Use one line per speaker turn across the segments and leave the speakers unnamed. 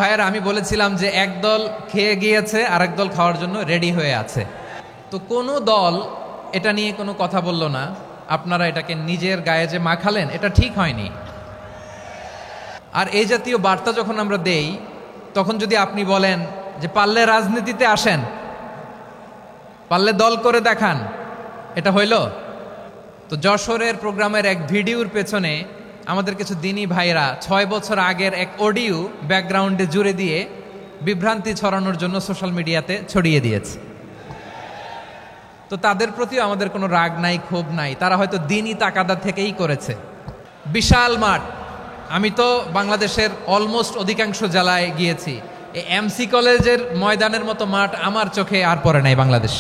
ভাইয়েরা, আমি বলেছিলাম যে একদল খেয়ে গিয়েছে আর একদল খাওয়ার জন্য রেডি হয়ে আছে। তো কোনো দল এটা নিয়ে কোনো কথা বলল না। আপনারা এটাকে নিজের গায়ে যে মাখালেন, এটা ঠিক হয়নি। আর এই জাতীয় বার্তা যখন আমরা দেই, তখন যদি আপনি বলেন যে পারলে রাজনীতিতে আসেন, পারলে দল করে দেখান, এটা হইল? তো যশোরের প্রোগ্রামের এক ভিডিওর পেছনে আমাদের কিছু দিনী ভাইরা 6 বছর আগের এক অডিও ব্যাকগ্রাউন্ডে জুড়ে দিয়ে বিভ্রান্তি ছড়ানোর জন্য সোশ্যাল মিডিয়াতে ছড়িয়ে দিয়েছে। তো তাদের প্রতিও আমাদের কোনো রাগ নাই, ক্ষোভ নাই। তারা হয়তো দিনই তাকাদা থেকেই করেছে। বিশাল মাঠ, আমি তো বাংলাদেশের অলমোস্ট অধিকাংশ জেলায় গিয়েছি। এই এমসি কলেজের ময়দানের মতো মাঠ আমার চোখে আর পড়ে নাই বাংলাদেশ।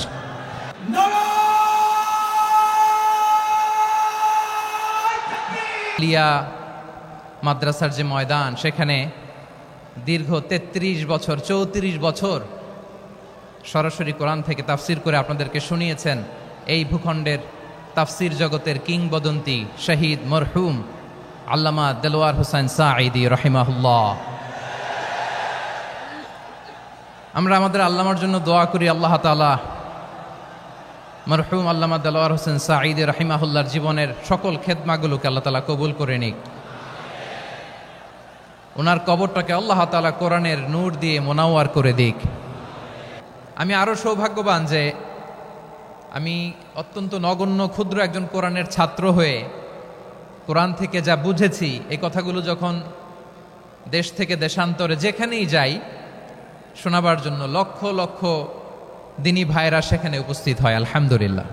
লিয়া মাদ্রাসার যে ময়দান, সেখানে দীর্ঘ 33 বছর 34 বছর সরাসরি কোরআন থেকে তাফসির করে আপনাদেরকে শুনিয়েছেন এই ভূখণ্ডের তাফসির জগতের কিংবদন্তি শহীদ মরহুম আল্লামা দেলোয়ার হোসেন সাঈদী রাহিমাহুল্লাহ। আমরা আমাদের আল্লামার জন্য দোয়া করি, আল্লাহ তাআলা মরহুম আল্লামা দেলোয়ার হোসেন সাঈদী রাহিমাহুল্লাহর জীবনের সকল খেদমাগুলোকে আল্লাহ তাআলা কবুল করে নিক। ওনার কবরটাকে আল্লাহ তাআলা কোরআনের নূর দিয়ে মোনাওয়ার করে দিক। আমি আরো সৌভাগ্যবান যে আমি অত্যন্ত নগণ্য ক্ষুদ্র একজন কোরআনের ছাত্র হয়ে কোরআন থেকে যা বুঝেছি, এই কথাগুলো যখন দেশ থেকে দেশান্তরে যেখানেই যাই শোনাবার জন্য লক্ষ লক্ষ দিনী ভাইরা সেখানে উপস্থিত হয়, আলহামদুলিল্লাহ।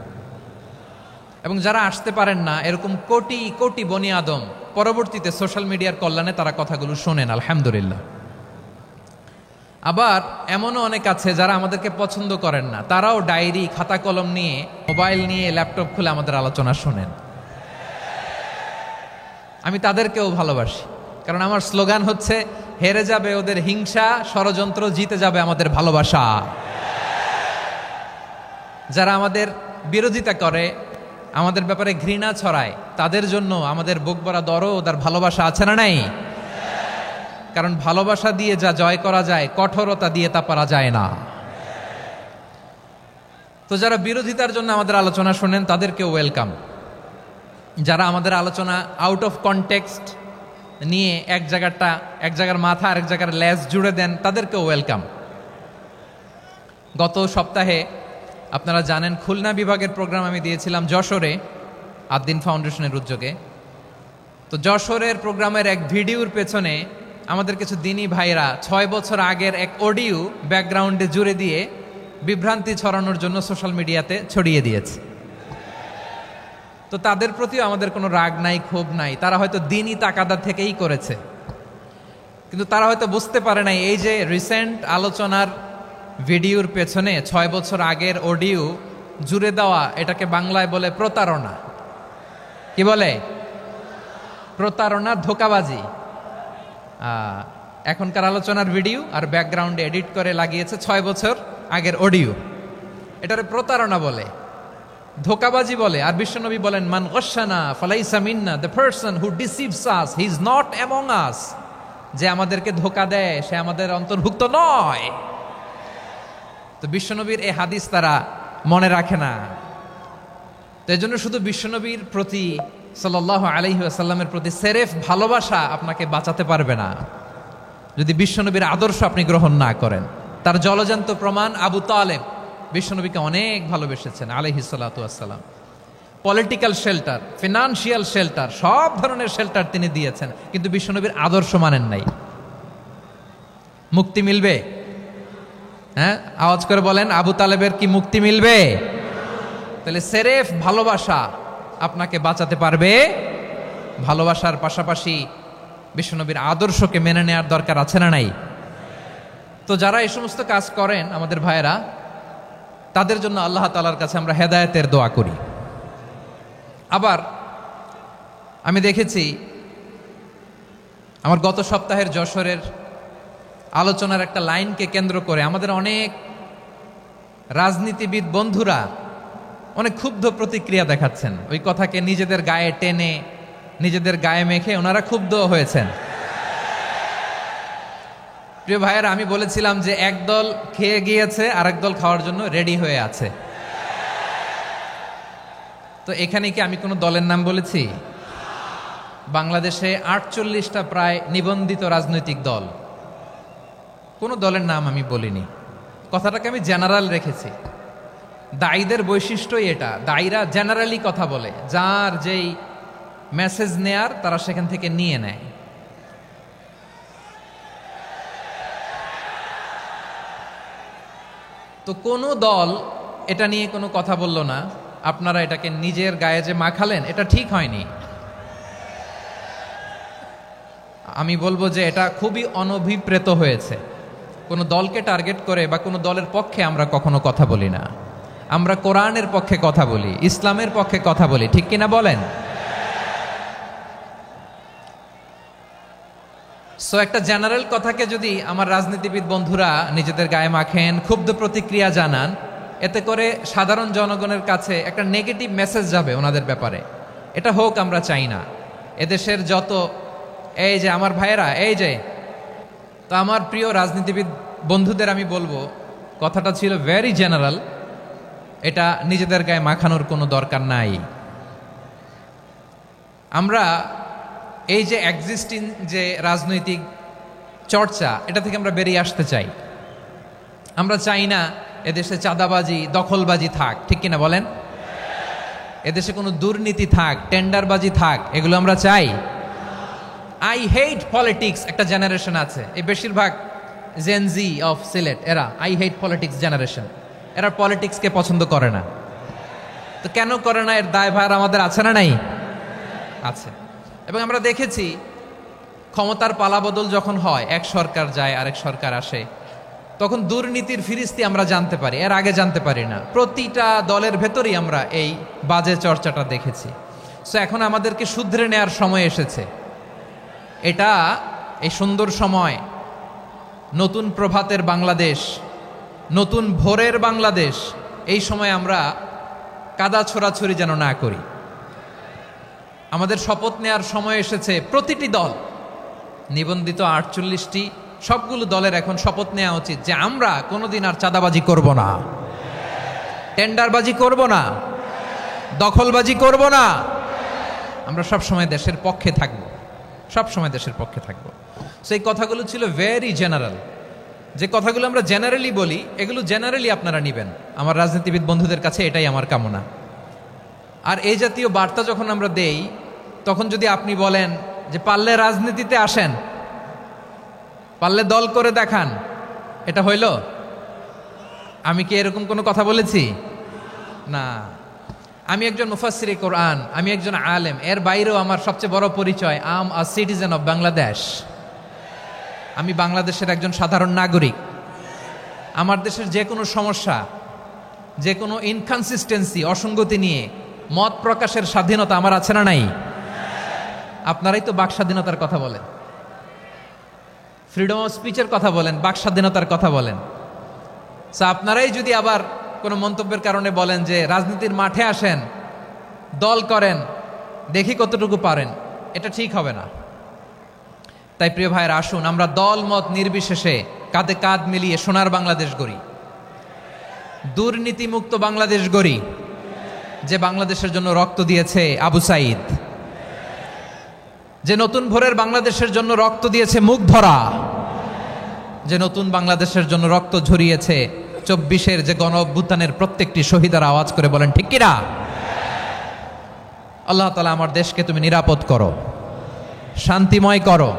এবং যারা আসতে পারেন না, এরকম কোটি কোটি বনি আদম পরবর্তীতে সোশ্যাল মিডিয়ার কল্যাণে তারা কথাগুলো শোনেন, আলহামদুলিল্লাহ। আবার এমনও অনেক আছে যারা আমাদেরকে পছন্দ করেন না, তারাও ডায়েরি খাতা কলম নিয়ে, মোবাইল নিয়ে, ল্যাপটপ খুলে আমাদের আলোচনা শোনেন। আমি তাদেরকেও ভালোবাসি, কারণ আমার স্লোগান হচ্ছে হেরে যাবে ওদের হিংসা, ষড়যন্ত্র, জিতে যাবে আমাদের ভালোবাসা। যারা আমাদের বিরোধিতা করে, আমাদের ব্যাপারে ঘৃণা ছড়ায়, তাদের জন্য আমাদের বুক ভরা দরদ আর ভালোবাসা আছে না নাই? কারণ ভালোবাসা দিয়ে যা জয় করা যায়, কঠোরতা দিয়ে তা পারা যায় না। তো যারা বিরোধিতার জন্য আমাদের আলোচনা শোনেন, তাদেরকেও ওয়েলকাম। যারা আমাদের আলোচনা আউট অফ কনটেক্সট নিয়ে এক জায়গার মাথা আর এক জায়গার লেজ জুড়ে দেন, তাদেরকেও ওয়েলকাম। গত সপ্তাহে আপনারা জানেন খুলনা বিভাগের প্রোগ্রাম আমি দিয়েছিলাম যশোরে আদ্দিন ফাউন্ডেশনের উদ্যোগে। তো যশোরের প্রোগ্রামের এক ভিডিওর পেছনে আমাদের কিছু দিনী ভাইরা 6 বছর আগের এক অডিও ব্যাকগ্রাউন্ডে জুড়ে দিয়ে বিভ্রান্তি ছড়ানোর জন্য সোশ্যাল মিডিয়াতে ছড়িয়ে দিয়েছে। তো তাদের প্রতিও আমাদের কোনো রাগ নাই, ক্ষোভ নাই। তারা হয়তো দিনই তাকাদা থেকেই করেছে, কিন্তু তারা হয়তো বুঝতে পারে নাই এই যে রিসেন্ট আলোচনার ভিডিওর পেছনে 6 বছর আগের অডিও জুড়ে দেওয়া, এটাকে বাংলায় বলে প্রতারণা। কি বলে? প্রতারণা, ধোঁকাবাজি। এখনকার আলোচনার ভিডিও আর ব্যাকগ্রাউন্ডে এডিট করে লাগিয়েছে 6 বছর আগের অডিও। এটারে প্রতারণা বলে, ধোঁকাবাজি বলে। আর বিশ্বনবী বলেন, মান গশানা ফালাইসা মিন্না, the person who deceives us he is not among us. যে আমাদেরকে ধোঁকা দেয় সে আমাদের অন্তর্ভুক্ত নয়। তো বিশ্বনবীর এই হাদিস তারা মনে রাখে না। তো এই জন্য শুধু বিশ্বনবীর প্রতি সাল্লাল্লাহু আলাইহি ওয়াসাল্লামের প্রতি সেরেফ ভালোবাসা আপনাকে বাঁচাতে পারবে না যদি বিশ্বনবীর আদর্শ আপনি গ্রহণ না করেন। তার জলজান্ত প্রমাণ, আবু তালেব বিশ্বনবীকে অনেক ভালোবেসেছেন আলাইহিস সালাতু ওয়াসসালাম। পলিটিক্যাল শেল্টার, ফিনান্সিয়াল শেল্টার, সব ধরনের শেল্টার তিনি দিয়েছেন, কিন্তু বিশ্বনবীর আদর্শ মানেন নাই। মুক্তি মিলবে? হ্যাঁ, আওয়াজ করে বলেন, আবু তালেবের কি মুক্তি মিলবে? তাহলে সেরেফ ভালোবাসা আপনাকে বাঁচাতে পারবে। ভালোবাসার পাশাপাশি বিশ্বনবীর আদর্শকে মেনে নেওয়ার দরকার আছে না নাই? তো যারা এই সমস্ত কাজ করেন আমাদের ভাইয়েরা, তাদের জন্য আল্লাহ তাআলার কাছে আমরা হেদায়েতের দোয়া করি। আবার আমি দেখেছি আমার গত সপ্তাহের যশোরের আলোচনার একটা লাইনকে কেন্দ্র করে আমাদের অনেক রাজনীতিবিদ বন্ধুরা অনেক ক্ষুব্ধ প্রতিক্রিয়া দেখাচ্ছেন। ওই কথাকে নিজেদের গায়ে টেনে, নিজেদের গায়ে মেখে ওনারা ক্ষুব্ধ হয়েছেন। প্রিয় ভাইয়েরা, আমি বলেছিলাম যে একদল খেয়ে গিয়েছে আরেক দল খাওয়ার জন্য রেডি হয়ে আছে। তো এখানে কি আমি কোনো দলের নাম বলেছি? বাংলাদেশে ৪৮টা প্রায় নিবন্ধিত রাজনৈতিক দল, কোনো দলের নাম আমি বলিনি। কথাটাকে আমি জেনারেল রেখেছি। দায়ীদের বৈশিষ্ট্যই এটা, দায়ীরা জেনারেলি কথা বলে, যার যেই মেসেজ নেয়ার তারা সেখান থেকে নিয়ে নেয়। তো কোনো দল এটা নিয়ে কোনো কথা বলল না, আপনারা এটাকে নিজের গায়ে যে মাখালেন, এটা ঠিক হয়নি। আমি বলবো যে এটা খুবই অনভিপ্রেত হয়েছে। কোনো দলকে টার্গেট করে বা কোনো দলের পক্ষে আমরা কখনো কথা বলি না। আমরা কোরআনের পক্ষে কথা বলি, ইসলামের পক্ষে কথা বলি, ঠিক কিনা বলেন? সো একটা জেনারেল কথাকে যদি আমার রাজনীতিবিদ বন্ধুরা নিজেদের গায়ে মাখেন, ক্ষুব্ধ প্রতিক্রিয়া জানান, এতে করে সাধারণ জনগণের কাছে একটা নেগেটিভ মেসেজ যাবে ওনাদের ব্যাপারে। এটা হোক আমরা চাই না। এদেশের যত এই যে আমার ভাইয়েরা, এই যে, তো আমার প্রিয় রাজনীতিবিদ বন্ধুদের আমি বলবো, কথাটা ছিল ভেরি জেনারেল, এটা নিজেদের গায়ে মাখানোর কোনো দরকার নাই। আমরা এই যে এক্সিস্টিং যে রাজনৈতিক চর্চা, এটা থেকে আমরা বেরিয়ে আসতে চাই। আমরা চাই না এদেশে চাঁদাবাজি, দখলবাজি থাক, ঠিক কিনা বলেন? এদেশে কোনো দুর্নীতি থাক, টেন্ডারবাজি থাক, এগুলো আমরা চাই। আই হেট পলিটিক্স একটা জেনারেশন আছে, এই বেশিরভাগ জেনজি অফ সিলেট, এরা আই হেট পলিটিক্স জেনারেশন। এরা পলিটিক্সকে পছন্দ করে না। তো কেন করে না, এর দায়ভার আমাদের আছে না নাই? আছে। এবং আমরা দেখেছি ক্ষমতার পালাবদল যখন হয়, এক সরকার যায় আরেক সরকার আসে, তখন দুর্নীতির ফিরিস্তি আমরা জানতে পারি, এর আগে জানতে পারি না। প্রতিটা দলের ভেতরেই আমরা এই বাজে চর্চাটা দেখেছি। সো এখন আমাদেরকে শুধরে নেয়ার সময় এসেছে। এটা এই সুন্দর সময়, নতুন প্রভাতের বাংলাদেশ, নতুন ভোরের বাংলাদেশ, এই সময় আমরা কাদা ছোড়াছুড়ি যেন না করি। আমাদের শপথ নেয়ার সময় এসেছে। প্রতিটি দল, নিবন্ধিত ৪৮টি, সবগুলো দলের এখন শপথ নেওয়া উচিত যে আমরা কোনোদিন আর চাঁদাবাজি করব না, টেন্ডারবাজি করব না, দখলবাজি করব না। আমরা সবসময় দেশের পক্ষে থাকব, সবসময় দেশের পক্ষে থাকব। সেই কথাগুলো ছিল ভেরি জেনারেল। যে কথাগুলো আমরা জেনারেলি বলি, এগুলো জেনারেলি আপনারা নিবেন। আমার রাজনীতিবিদ বন্ধুদের কাছে এটাই আমার কামনা। আর এই জাতীয় বার্তা যখন আমরা দেই, তখন যদি আপনি বলেন যে পারলে রাজনীতিতে আসেন, পারলে দল করে দেখান, এটা হইল? আমি কি এরকম কোনো কথা বলেছি? না। আমি একজন মুফাসসিরে কোরআন, আমি একজন আলেম, এর বাইরেও আমার সবচেয়ে বড় পরিচয় আম আ সিটিজেন অফ বাংলাদেশ। আমি বাংলাদেশের একজন সাধারণ নাগরিক। আমার দেশের যে কোনো সমস্যা, যে কোনো ইনকনসিস্টেন্সি, অসঙ্গতি নিয়ে মত প্রকাশের স্বাধীনতা আমার আছে না নাই? আপনারাই তো বাক স্বাধীনতার কথা বলেন, ফ্রিডম অফ স্পিচের কথা বলেন, বাক স্বাধীনতার কথা বলেন। সো আপনারাই যদি আবার কোনো মন্তব্যের কারণে বলেন যে রাজনীতির মাঠে আসেন, দল করেন, দেখি কতটুকু পারেন, এটা ঠিক হবে না। তাই প্রিয় ভাইয়ের, আসুন আমরা দল মত নির্বিশেষে কাঁধে কাঁধ মিলিয়ে সোনার বাংলাদেশ গড়ি, দুর্নীতিমুক্ত বাংলাদেশ গড়ি, যে বাংলাদেশের জন্য রক্ত দিয়েছে আবু সাঈদ, যে নতুন ভোরের বাংলাদেশের জন্য রক্ত দিয়েছে মুগ্ধরা, যে নতুন বাংলাদেশের জন্য রক্ত ঝরিয়েছে ২৪-এর যে গণ অভ্যুত্থানের প্রত্যেকটি শহীদের। আওয়াজ করে বলেন ঠিক কিনা? আল্লাহ তাআলা আমার দেশকে তুমি নিরাপদ করো, শান্তিময় করো।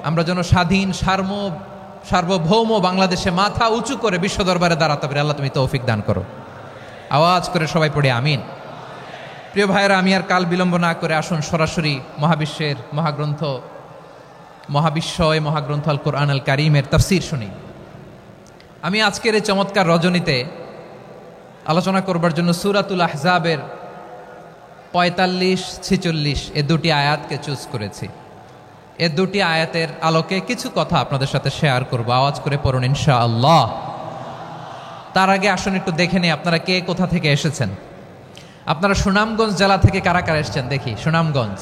আমরা যেন স্বাধীন সার্বভৌম বাংলাদেশে মাথা উঁচু করে বিশ্ব দরবারে দাঁড়াতে পারি। আল্লাহ তুমি তৌফিক দান করো। আওয়াজ করে সবাই পড়ে আমিন। প্রিয় ভাইয়েরা, আমি আর কাল বিলম্ব না করে আসুন সরাসরি মহাবিশ্বের মহাগ্রন্থ, মহাগ্রন্থ আল কোরআন আল কারীমের তাফসীর শুনি। আমি আজকের এই চমৎকার রজনীতে আলোচনা করবার জন্য সূরাতুল আহজাবের ৪৫-৪৬ এ দুটি আয়াতকে চুজ করেছি। এ দুটি আয়াতের আলোকে কিছু কথা আপনাদের সাথে শেয়ার করব। আওয়াজ করে পড়ুন ইনশাআল্লাহ। তার আগে আসুন একটু দেখে নিই আপনারা কে কোথা থেকে এসেছেন। আপনারা সুনামগঞ্জ জেলা থেকে কারা কারা এসেছেন দেখি। সুনামগঞ্জ,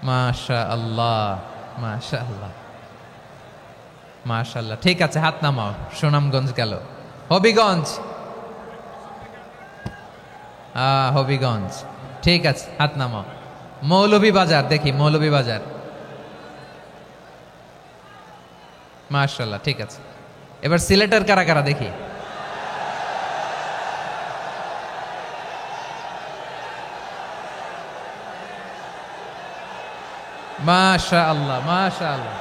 মাশাআল্লাহ। মাশাআল্লাহ, মাশাআল্লাহ। ঠিক আছে, হাত নামাও। সুনামগঞ্জ গেল। হবিগঞ্জ, হবিগঞ্জ, ঠিক আছে, হাত নামাও। মৌলভীবাজার, দেখি মৌলভীবাজার। মাশাআল্লাহ, ঠিক আছে। এবার সিলেটের কারা কারা দেখি। মাশাআল্লাহ, মাশাআল্লাহ।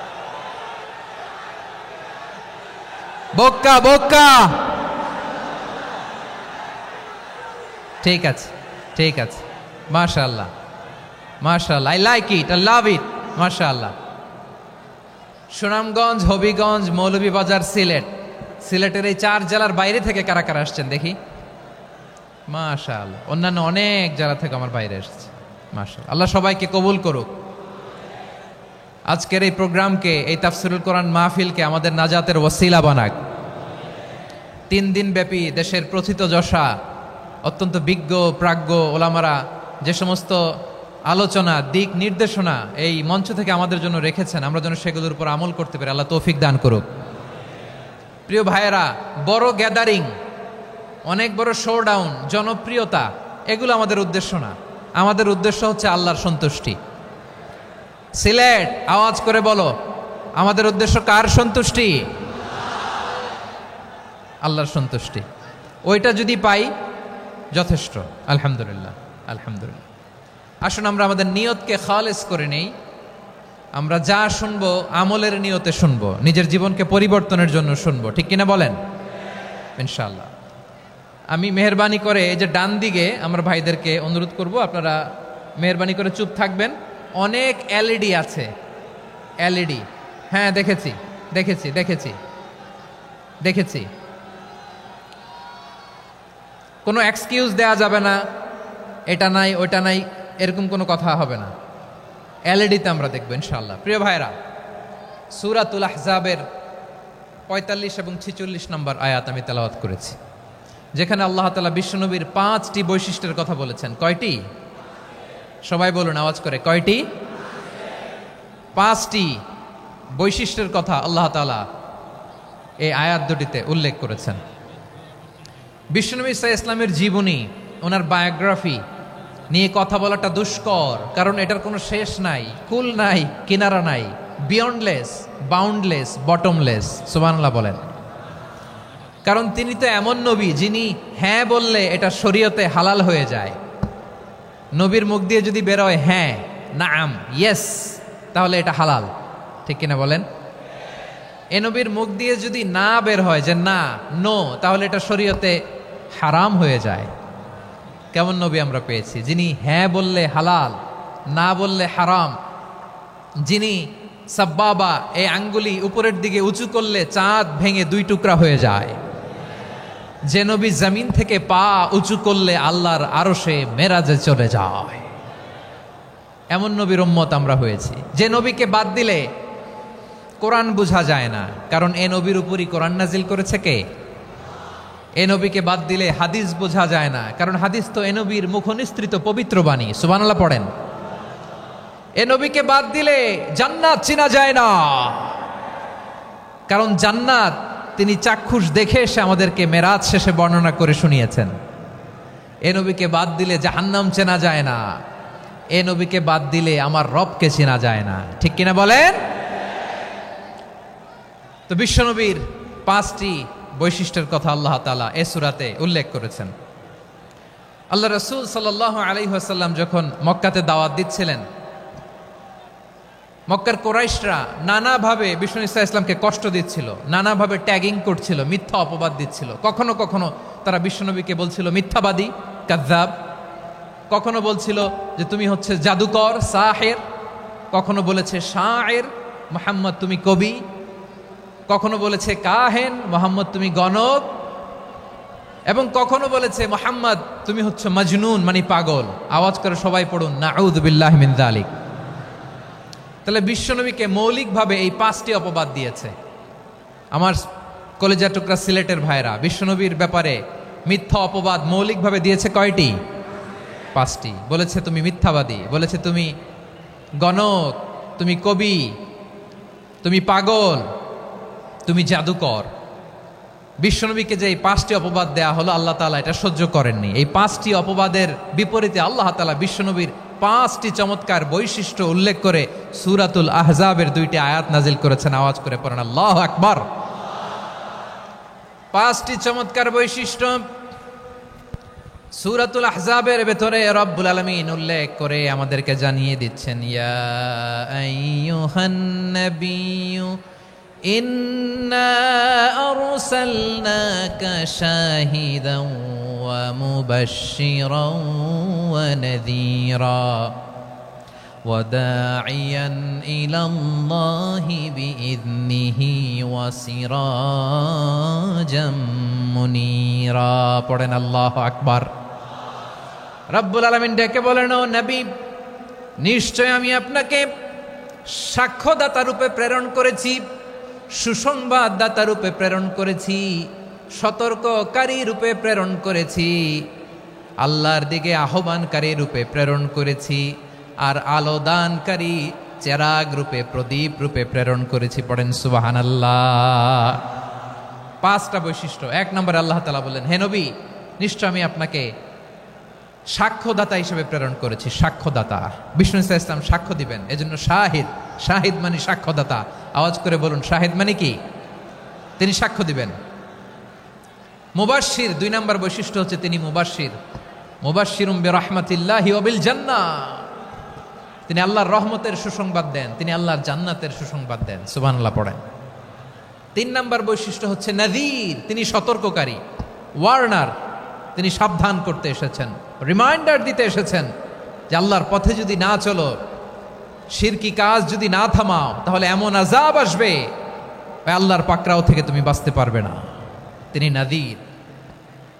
বক্কা, বক্কা, ঠিক আছে, ঠিক আছে। মাশাআল্লাহ, মাশাআল্লাহ, I like it, I love it, মাশাআল্লাহ। সুনামগঞ্জ, হবিগঞ্জ, মৌলভীবাজার, সিলেট। সিলেটের এই 4 জেলার বাইরে থেকে কারা কারা আসছেন দেখি। মাশাআল্লাহ, অন্যান্য অনেক জেলা থেকে আমার বাইরে এসেছে। মাশাআল্লাহ, আল্লাহ সবাইকে কবুল করুক। আজকের এই প্রোগ্রামকে, এই তাফসিরুল কোরআন মাহফিলকে আমাদের নাজাতের ওসিলা বানাক। 3 দিন ব্যাপী দেশের প্রথিতযশা অত্যন্ত বিজ্ঞ প্রাজ্ঞ ওলামারা যে সমস্ত আলোচনা, দিক নির্দেশনা এই মঞ্চ থেকে আমাদের জন্য রেখেছেন, আমরা যেন সেগুলোর উপর আমল করতে পারি। আল্লাহ তৌফিক দান করুক। প্রিয় ভাইয়েরা, বড় গ্যাদারিং, অনেক বড় শোডাউন, জনপ্রিয়তা, এগুলো আমাদের উদ্দেশ্য না। আমাদের উদ্দেশ্য হচ্ছে আল্লাহর সন্তুষ্টি। সিলেট, আওয়াজ করে বলো, আমাদের উদ্দেশ্য কার সন্তুষ্টি? আল্লাহর সন্তুষ্টি। ওইটা যদি পাই যথেষ্ট। আলহামদুলিল্লাহ, আলহামদুলিল্লাহ। আসুন আমরা আমাদের নিয়তকে খালেস করে নেই। আমরা যা শুনবো আমলের নিয়তে শুনবো, নিজের জীবনকে পরিবর্তনের জন্য শুনবো, ঠিক কিনা বলেন? ইনশাআল্লাহ। আমি মেহরবানি করে এই যে ডান দিকে আমার ভাইদেরকে অনুরোধ করব, আপনারা মেহরবানি করে চুপ থাকবেন। অনেক এলইডি আছে, এলইডি। হ্যাঁ, দেখেছি দেখেছি দেখেছি দেখেছি। কোনো এক্সকিউজ দেয়া যাবে না, এটা নাই ওইটা নাই, এরকম কোনো কথা হবে না। এলইডিতে আমরা দেখবো ইনশাআল্লাহ। প্রিয় ভাইরা, সূরাতুল আহজাবের 45 এবং 46 নম্বর আয়াত আমি তেলাওয়াত করেছি, যেখানে আল্লাহ তাআলা বিশ্বনবীর 5টি বৈশিষ্ট্যের কথা বলেছেন। কয়টি? সবাই বলুন আওয়াজ করে, কয়টি? 5টি বৈশিষ্ট্যের কথা আল্লাহ তাআলা এই আয়াত দুটিতে উল্লেখ করেছেন। বিশ্বনবী সাল্লাল্লাহু আলাইহি ইসলামের জীবনী, ওনার বায়োগ্রাফি নিয়ে কথা বলাটা দুষ্কর, কারণ এটার কোনো শেষ নাই, কুল নাই, কিনারা নাই, বিয়ন্ডলেস, বাউন্ডলেস, বটমলেস। সুবহানাল্লাহ বলেন। কারণ তিনি তো এমন নবী যিনি হ্যাঁ বললে এটা শরীয়তে হালাল হয়ে যায়। নবীর মুখ দিয়ে যদি বেরোয় হ্যাঁ, নাম, ইয়েস, তাহলে এটা হালাল, ঠিক কিনা বলেন? এ নবীর মুখ দিয়ে যদি না বের হয় যে না, নো, তাহলে এটা শরীয়তে হারাম হয়ে যায়। কেমন নবী আমরা পেয়েছি, যিনি হ্যাঁ বললে হালাল, না বললে হারাম, যিনি সাব্বাবা, এই আঙ্গুলি উপরের দিকে উঁচু করলে চাঁদ ভেঙে 2 টুকরা হয়ে যায়, যে নবী জমিন থেকে পা উঁচু করলে আল্লাহর আরশে মেরাজে চলে যায়। এমন নবীর উম্মত আমরা হয়েছি। যে নবীকে বাদ দিলে কোরআন বোঝা যায় না, কারণ এ নবীর উপরই কোরআন নাজিল করেছে কে? এ নবীকে বাদ দিলে হাদিস বোঝা যায় না, কারণ হাদিস তো এ নবীর মুখনিসৃত পবিত্র বাণী। সুবহানাল্লাহ পড়েন। এ নবীকে বাদ দিলে জান্নাত চিনা যায় না, কারণ জান্নাত তিনি চাক্ষুষ দেখে এসে আমাদেরকে মেরাজ শেষে বর্ণনা করে শুনিয়েছেন। এ নবীকে বাদ দিলে জাহান্নাম চেনা যায় না, এ নবীকে বাদ দিলে আমার রবকে চেনা যায় না, ঠিক কিনা বলেন? তো বিশ্বনবীর 5টি বৈশিষ্ট্যের কথা আল্লাহ তাআলা এই সূরাতে উল্লেখ করেছেন। আল্লাহ রাসূল সাল্লাল্লাহু আলাইহি ওয়াসাল্লাম যখন মক্কাতে দাওয়াত দিচ্ছিলেন, মক্কার কুরাইশরা নানাভাবে বিষ্ণু ঈসা ইসলামকে কষ্ট দিচ্ছিল, নানাভাবে ট্যাগিং করছিল, মিথ্যা অপবাদ দিচ্ছিল। কখনো কখনো তারা বিশ্বনবীকে বলছিল মিথ্যাবাদী, কাযযাব। কখনো বলছিল যে তুমি হচ্ছে জাদুকর, সাহের। কখনো বলেছে শায়ের, মুহাম্মদ তুমি কবি। কখনো বলেছে কাহেন, মুহাম্মদ তুমি গণক। এবং কখনো বলেছে মুহাম্মদ তুমি হচ্ছে মাজনুন, মানে পাগল। আওয়াজ করে সবাই পড়ুন, নাউযু বিল্লাহি মিন যালিক। তাহলে বিশ্বনবীকে মৌলিকভাবে এই 5টি অপবাদ দিয়েছে। আমার কলেজা টুকরা সিলেটের ভাইরা, বিশ্বনবীর ব্যাপারে মিথ্যা অপবাদ মৌলিকভাবে দিয়েছে কয়টি? 5টি। বলেছে তুমি মিথ্যাবাদী, বলেছে তুমি গণক, তুমি কবি, তুমি পাগল, তুমি জাদুকর। বিশ্বনবীকে যে এই 5টি অপবাদ দেয়া হলো, আল্লাহ তাআলা এটা সহ্য করেননি। এই 5টি অপবাদের বিপরীতে আল্লাহ তাআলা বিশ্বনবীর 5টি চমৎকার বৈশিষ্ট্য উল্লেখ করে সূরাতুল আহজাবের 2টি আয়াত নাজিল করেছেন। আওয়াজ করে পড়েন আল্লাহু আকবার। 5টি চমৎকার বৈশিষ্ট্য সূরাতুল আহজাবের ভেতরে রব্বুল আলামিন উল্লেখ করে আমাদেরকে জানিয়ে দিচ্ছেন, ইয়া আইয়ুহান নাবিয়্যু ইন্না আরসালনাকা শাহিদান ওয়া মুবাশশিরান ওয়া নাযীরা ওয়া দাঈয়ান ইলাল্লাহি বিইذনিহি ওয়া সিরাজাম মুনীরা। পড়েন আল্লাহু আকবার। রব্বুল আলামিন ডেকে বলেন, ও নবী, নিশ্চয় আমি আপনাকে সাক্ষ্যদাতা রূপে প্রেরণ করেছি, সুসংবাদদাতা রূপে প্রেরণ করেছি, সতর্ককারী রূপে প্রেরণ করেছি, আল্লাহর দিকে আহ্বানকারী রূপে প্রেরণ করেছি, আর আলোদানকারী চেরাগ রূপে, প্রদীপ রূপে প্রেরণ করেছি। পড়েন সুবহানাল্লাহ। 5টা বৈশিষ্ট্য। 1 নম্বরে আল্লাহ তাআলা বললেন, হে নবী, নিশ্চয় আমি আপনাকে সাক্ষ্যদাতা হিসেবে প্রেরণ করেছি। সাক্ষ্যদাতা, বিষ্ণু ইসা ইসলাম সাক্ষ্য দিবেন, এজন্য শাহিদ। শাহিদ মানে সাক্ষ্যদাতা। আওয়াজ করে বলুন, শাহিদ মানে কি? তিনি সাক্ষ্য দিবেন। মুবাশশির, 2 নম্বর বৈশিষ্ট্য হচ্ছে তিনি মুবাশশির। মুবাশশিরুম বিরাহমাতিল্লাহি ওয়া বিল জান্নাহ, তিনি আল্লাহর রহমতের সুসংবাদ দেন, তিনি আল্লাহর জান্নাতের সুসংবাদ দেন। সুবহানাল্লাহ পড়েন। 3 নম্বর বৈশিষ্ট্য হচ্ছে নাযীর, তিনি সতর্ককারী, ওয়ার্নার, তিনি সাবধান করতে এসেছেন, রিমাইন্ডার দিতে এসেছেন যে আল্লাহর পথে যদি না চলো, শিরকি কাজ যদি না থামাও, তাহলে এমন আযাব আসবে আল্লাহর পাকড়াও থেকে তুমি বাঁচতে পারবে না। তিনি নাযীর।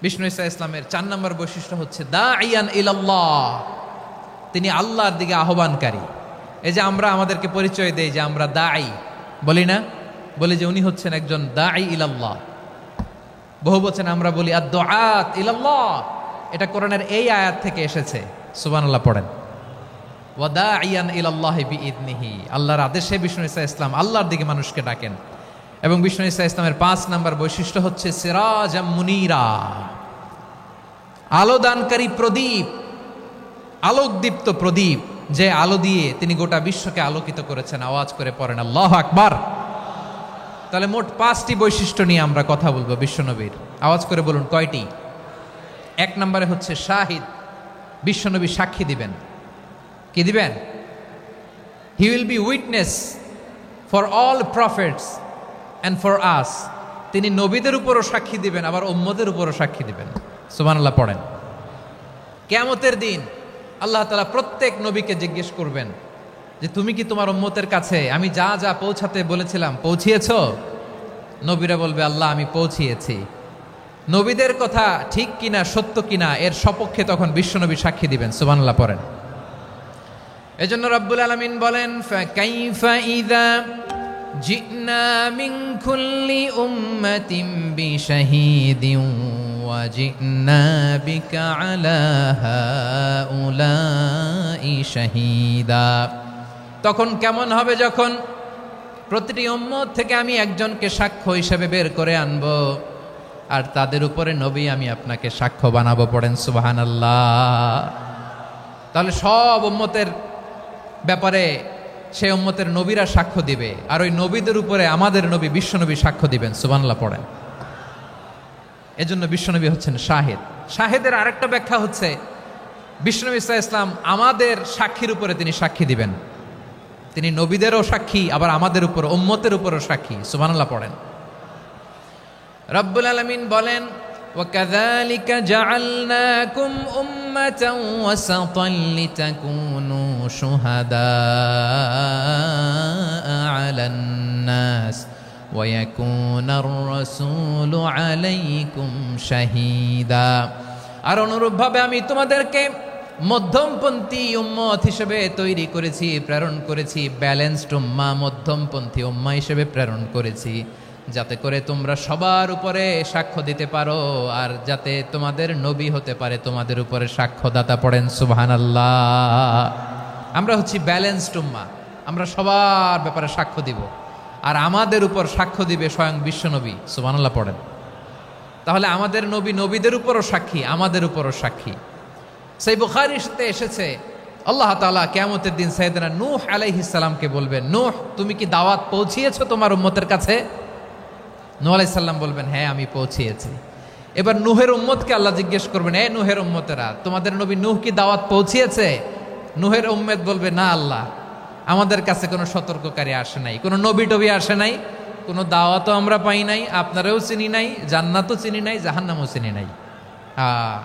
বিষ্ণু ইসা ইসলামের 4 নম্বর বৈশিষ্ট্য হচ্ছে দাঈয়ান ইলাল্লাহ, তিনি আল্লাহর দিকে আহ্বানকারী। এই যে আমরা আমাদেরকে পরিচয় দেই যে আমরা দাঈ, বলি না? বলি যে উনি হচ্ছেন একজন দাঈ ইলাল্লাহ। বহু বচনে আমরা বলি আদ-দুআত ইলাল্লাহ। এটা কোরআনের এই আয়াত থেকে এসেছে। সুবহানাল্লাহ পড়েন। ওয়া দাঈয়ান ইলাল্লাহি বিইذনিহি, আল্লাহর আদেশে বিষ্ণু ইসা ইসলাম আল্লাহর দিকে মানুষকে ডাকেন। এবং বিষ্ণু ইসা ইসলামের 5 নম্বর বৈশিষ্ট্য হচ্ছে সিরাজাম মুনীরা, আলোদানকারী প্রদীপ, আলোকদীপ্ত প্রদীপ, যে আলো দিয়ে তিনি গোটা বিশ্বকে আলোকিত করেছেন। আওয়াজ করে পড়েন আল্লাহু আকবার। তাহলে মোট 5টি বৈশিষ্ট্য নিয়ে আমরা কথা বলবো বিশ্বনবীর। আওয়াজ করে বলুন কয়টি? 1 নম্বরে হচ্ছে শাহিদ, বিশ্বনবী সাক্ষী দিবেন। কি দিবেন? He will be witness for all prophets and for us. তিনি নবীদের উপরও সাক্ষী দিবেন, আবার উম্মতের উপরও সাক্ষী দিবেন। সুবহানাল্লাহ পড়েন। কিয়ামতের দিন আল্লাহ তাআলা প্রত্যেক নবীকে জিজ্ঞেস করবেন যে তুমি কি তোমার উম্মতের কাছে আমি যা যা পৌঁছাতে বলেছিলাম পৌঁছিয়েছো? নবীরা বলবে, আল্লাহ আমি পৌঁছিয়েছি। নবীদের কথা ঠিক কিনা, সত্য কিনা, এর সপক্ষে তখন বিশ্বনবী সাক্ষী দিবেন। সুবহানাল্লাহ পড়েন। এজন্য রব্বুল আলামিন বলেন, ফাকাইফা ইযা জিনা মিন কুল্লি উম্মাতিন বিশাহীদিন ওয়া জিনা বিকা আলা হাউলাই শাহীদা। তখন কেমন হবে যখন প্রতিটি উম্মত থেকে আমি একজনকে সাক্ষ্য হিসেবে বের করে আনবো, আর তাদের উপরে নবী আমি আপনাকে সাক্ষ্য বানাবো। পড়েন সুবহানাল্লাহ। তাহলে সব উম্মতের ব্যাপারে সেই উম্মতের নবীরা সাক্ষ্য দিবে, আর ওই নবীদের উপরে আমাদের নবী বিশ্বনবী সাক্ষ্য দিবেন। সুবহানাল্লাহ পড়েন। এজন্য বিশ্বনবী হচ্ছেন শাহিদ। শাহিদের আরেকটা ব্যাখ্যা হচ্ছে বিশ্বনবী সাল্লাল্লাহু আলাইহি ওয়াসাল্লাম আমাদের সাক্ষীর উপরে তিনি সাক্ষী দিবেন। তিনি নবীদেরও সাক্ষী, আবার আমাদের উপর, উম্মতের উপরও সাক্ষী। সুবহানাল্লাহ পড়েন। রব্বুল আলামিন বলেন, وَكَذَلِكَ جَعَلْنَاكُمْ أُمَّةً وَسَطًا لِتَكُونُوا شُهَدَاءَ عَلَى النَّاسِ وَيَكُونَ الرَّسُولُ عَلَيْكُمْ شَهِيدًا। আর অনুরূপভাবে আমি তোমাদেরকে মধ্যমপন্থী উম্মত হিসেবে তৈরি করেছি, প্রেরণ করেছি। ব্যালেন্সড উম্মাহ, মধ্যমপন্থী উম্মাহ হিসেবে প্রেরণ করেছি, যাতে করে তোমরা সবার উপরে সাক্ষ্য দিতে পারো, আর যাতে তোমাদের নবী হতে পারে তোমাদের উপরে সাক্ষ্যদাতা। পড়েন সুবহানাল্লাহ। আমরা হচ্ছি ব্যালেন্সড উম্মাহ, আমরা সবার ব্যাপারে সাক্ষ্য দিব। আর আমাদের উপর সাক্ষ্য দিবে স্বয়ং বিশ্বনবী। সুবহানাল্লাহ পড়েন। তাহলে আমাদের নবী নবীদের উপরও সাক্ষী, আমাদের উপরও সাক্ষী। সেই বুখারীতে এসেছে আল্লাহ তাআলা কিয়ামতের দিন সাইয়েদনা নূহ আলাইহিস সালামকে বলবেন, নূহ তুমি কি দাওয়াত পৌঁছিয়েছো তোমার উম্মতের কাছে? নূহ আলাইহিস সালাম বলবেন, হ্যাঁ আমি পৌঁছিয়েছি। এবার নূহের উম্মতকে আল্লাহ জিজ্ঞেস করবেন, এ নূহের উম্মতেরা, তোমাদের নবী নূহ কি দাওয়াত পৌঁছিয়েছে? নূহের উম্মত বলবে, না আল্লাহ, আমাদের কাছে কোনো সতর্ককারী আসে নাই, কোনো নবী টবি আসে নাই, কোনো দাওয়াতও আমরা পাই নাই, আপনারাও চিনি নাই, জান্নাতও চিনি নাই, জাহান্নামও চিনি নাই।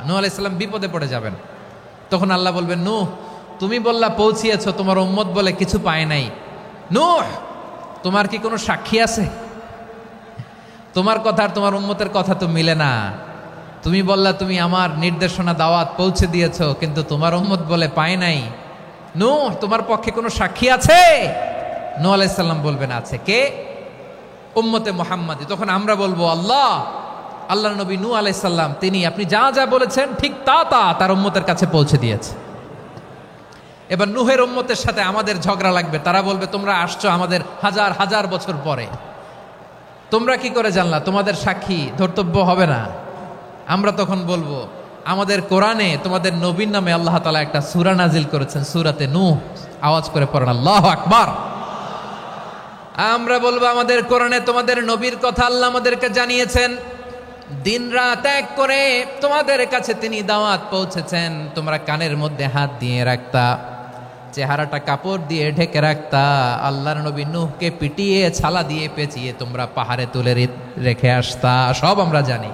নূহ আলাইহিস সালাম বিপদে পড়ে যাবেন। তখন আল্লাহ বলবেন, নূহ তুমি বললা পৌঁছিয়েছো, তোমার উম্মত বলে কিছু পায় নাই। নূহ তোমার কি কোনো সাক্ষী আছে? তোমার কথা আর তোমার উম্মতের কথা তো মিলে না। তুমি বললা তুমি আমার নির্দেশনা দাওয়াত পৌঁছে দিয়েছো, কিন্তু তোমার উম্মত বলে পায় নাই। নূহ তোমার পক্ষে কোনো সাক্ষী আছে? নূহ আলাইহিস সালাম বলবেন, আছে। কে? উম্মতে মুহাম্মাদি। তখন আমরা বলবো, আল্লাহর নবী নূহ আলাইহিস সালাম তিনি আপনি যা যা বলেছেন ঠিক তা তার উম্মতের কাছে পৌঁছে দিয়েছে। এবার নূহের উম্মতের সাথে আমাদের ঝগড়া লাগবে। তারা বলবে, তোমরা আসছো আমাদের হাজার হাজার বছর পরে, তোমরা কি করে জানলা? তোমাদের সাক্ষী ধর্তব্য হবে না। আমরা তখন বলবো, আমাদের কোরআনে তোমাদের নবীর নামে আল্লাহ তাআলা একটা সূরা নাজিল করেছেন, সূরাতে নূহ। আওয়াজ করে পড়েন আল্লাহু আকবার। আমরা বলবো, আমাদের কোরআনে তোমাদের নবীর কথা আল্লাহ আমাদেরকে জানিয়েছেন, দিন রাত এক করে তোমাদের কাছে তিনি দাওয়াত পৌঁছেছেন। তোমরা কানের মধ্যে হাত দিয়ে রাখতা, চেহারাটা কাপড় দিয়ে ঢেকে রাখতা, আল্লাহর নবী নূহকে পিটিয়ে ছালা দিয়ে পেঁচিয়ে তোমরা পাহাড়ে তুলে রেখে আসতা, সব আমরা জানি।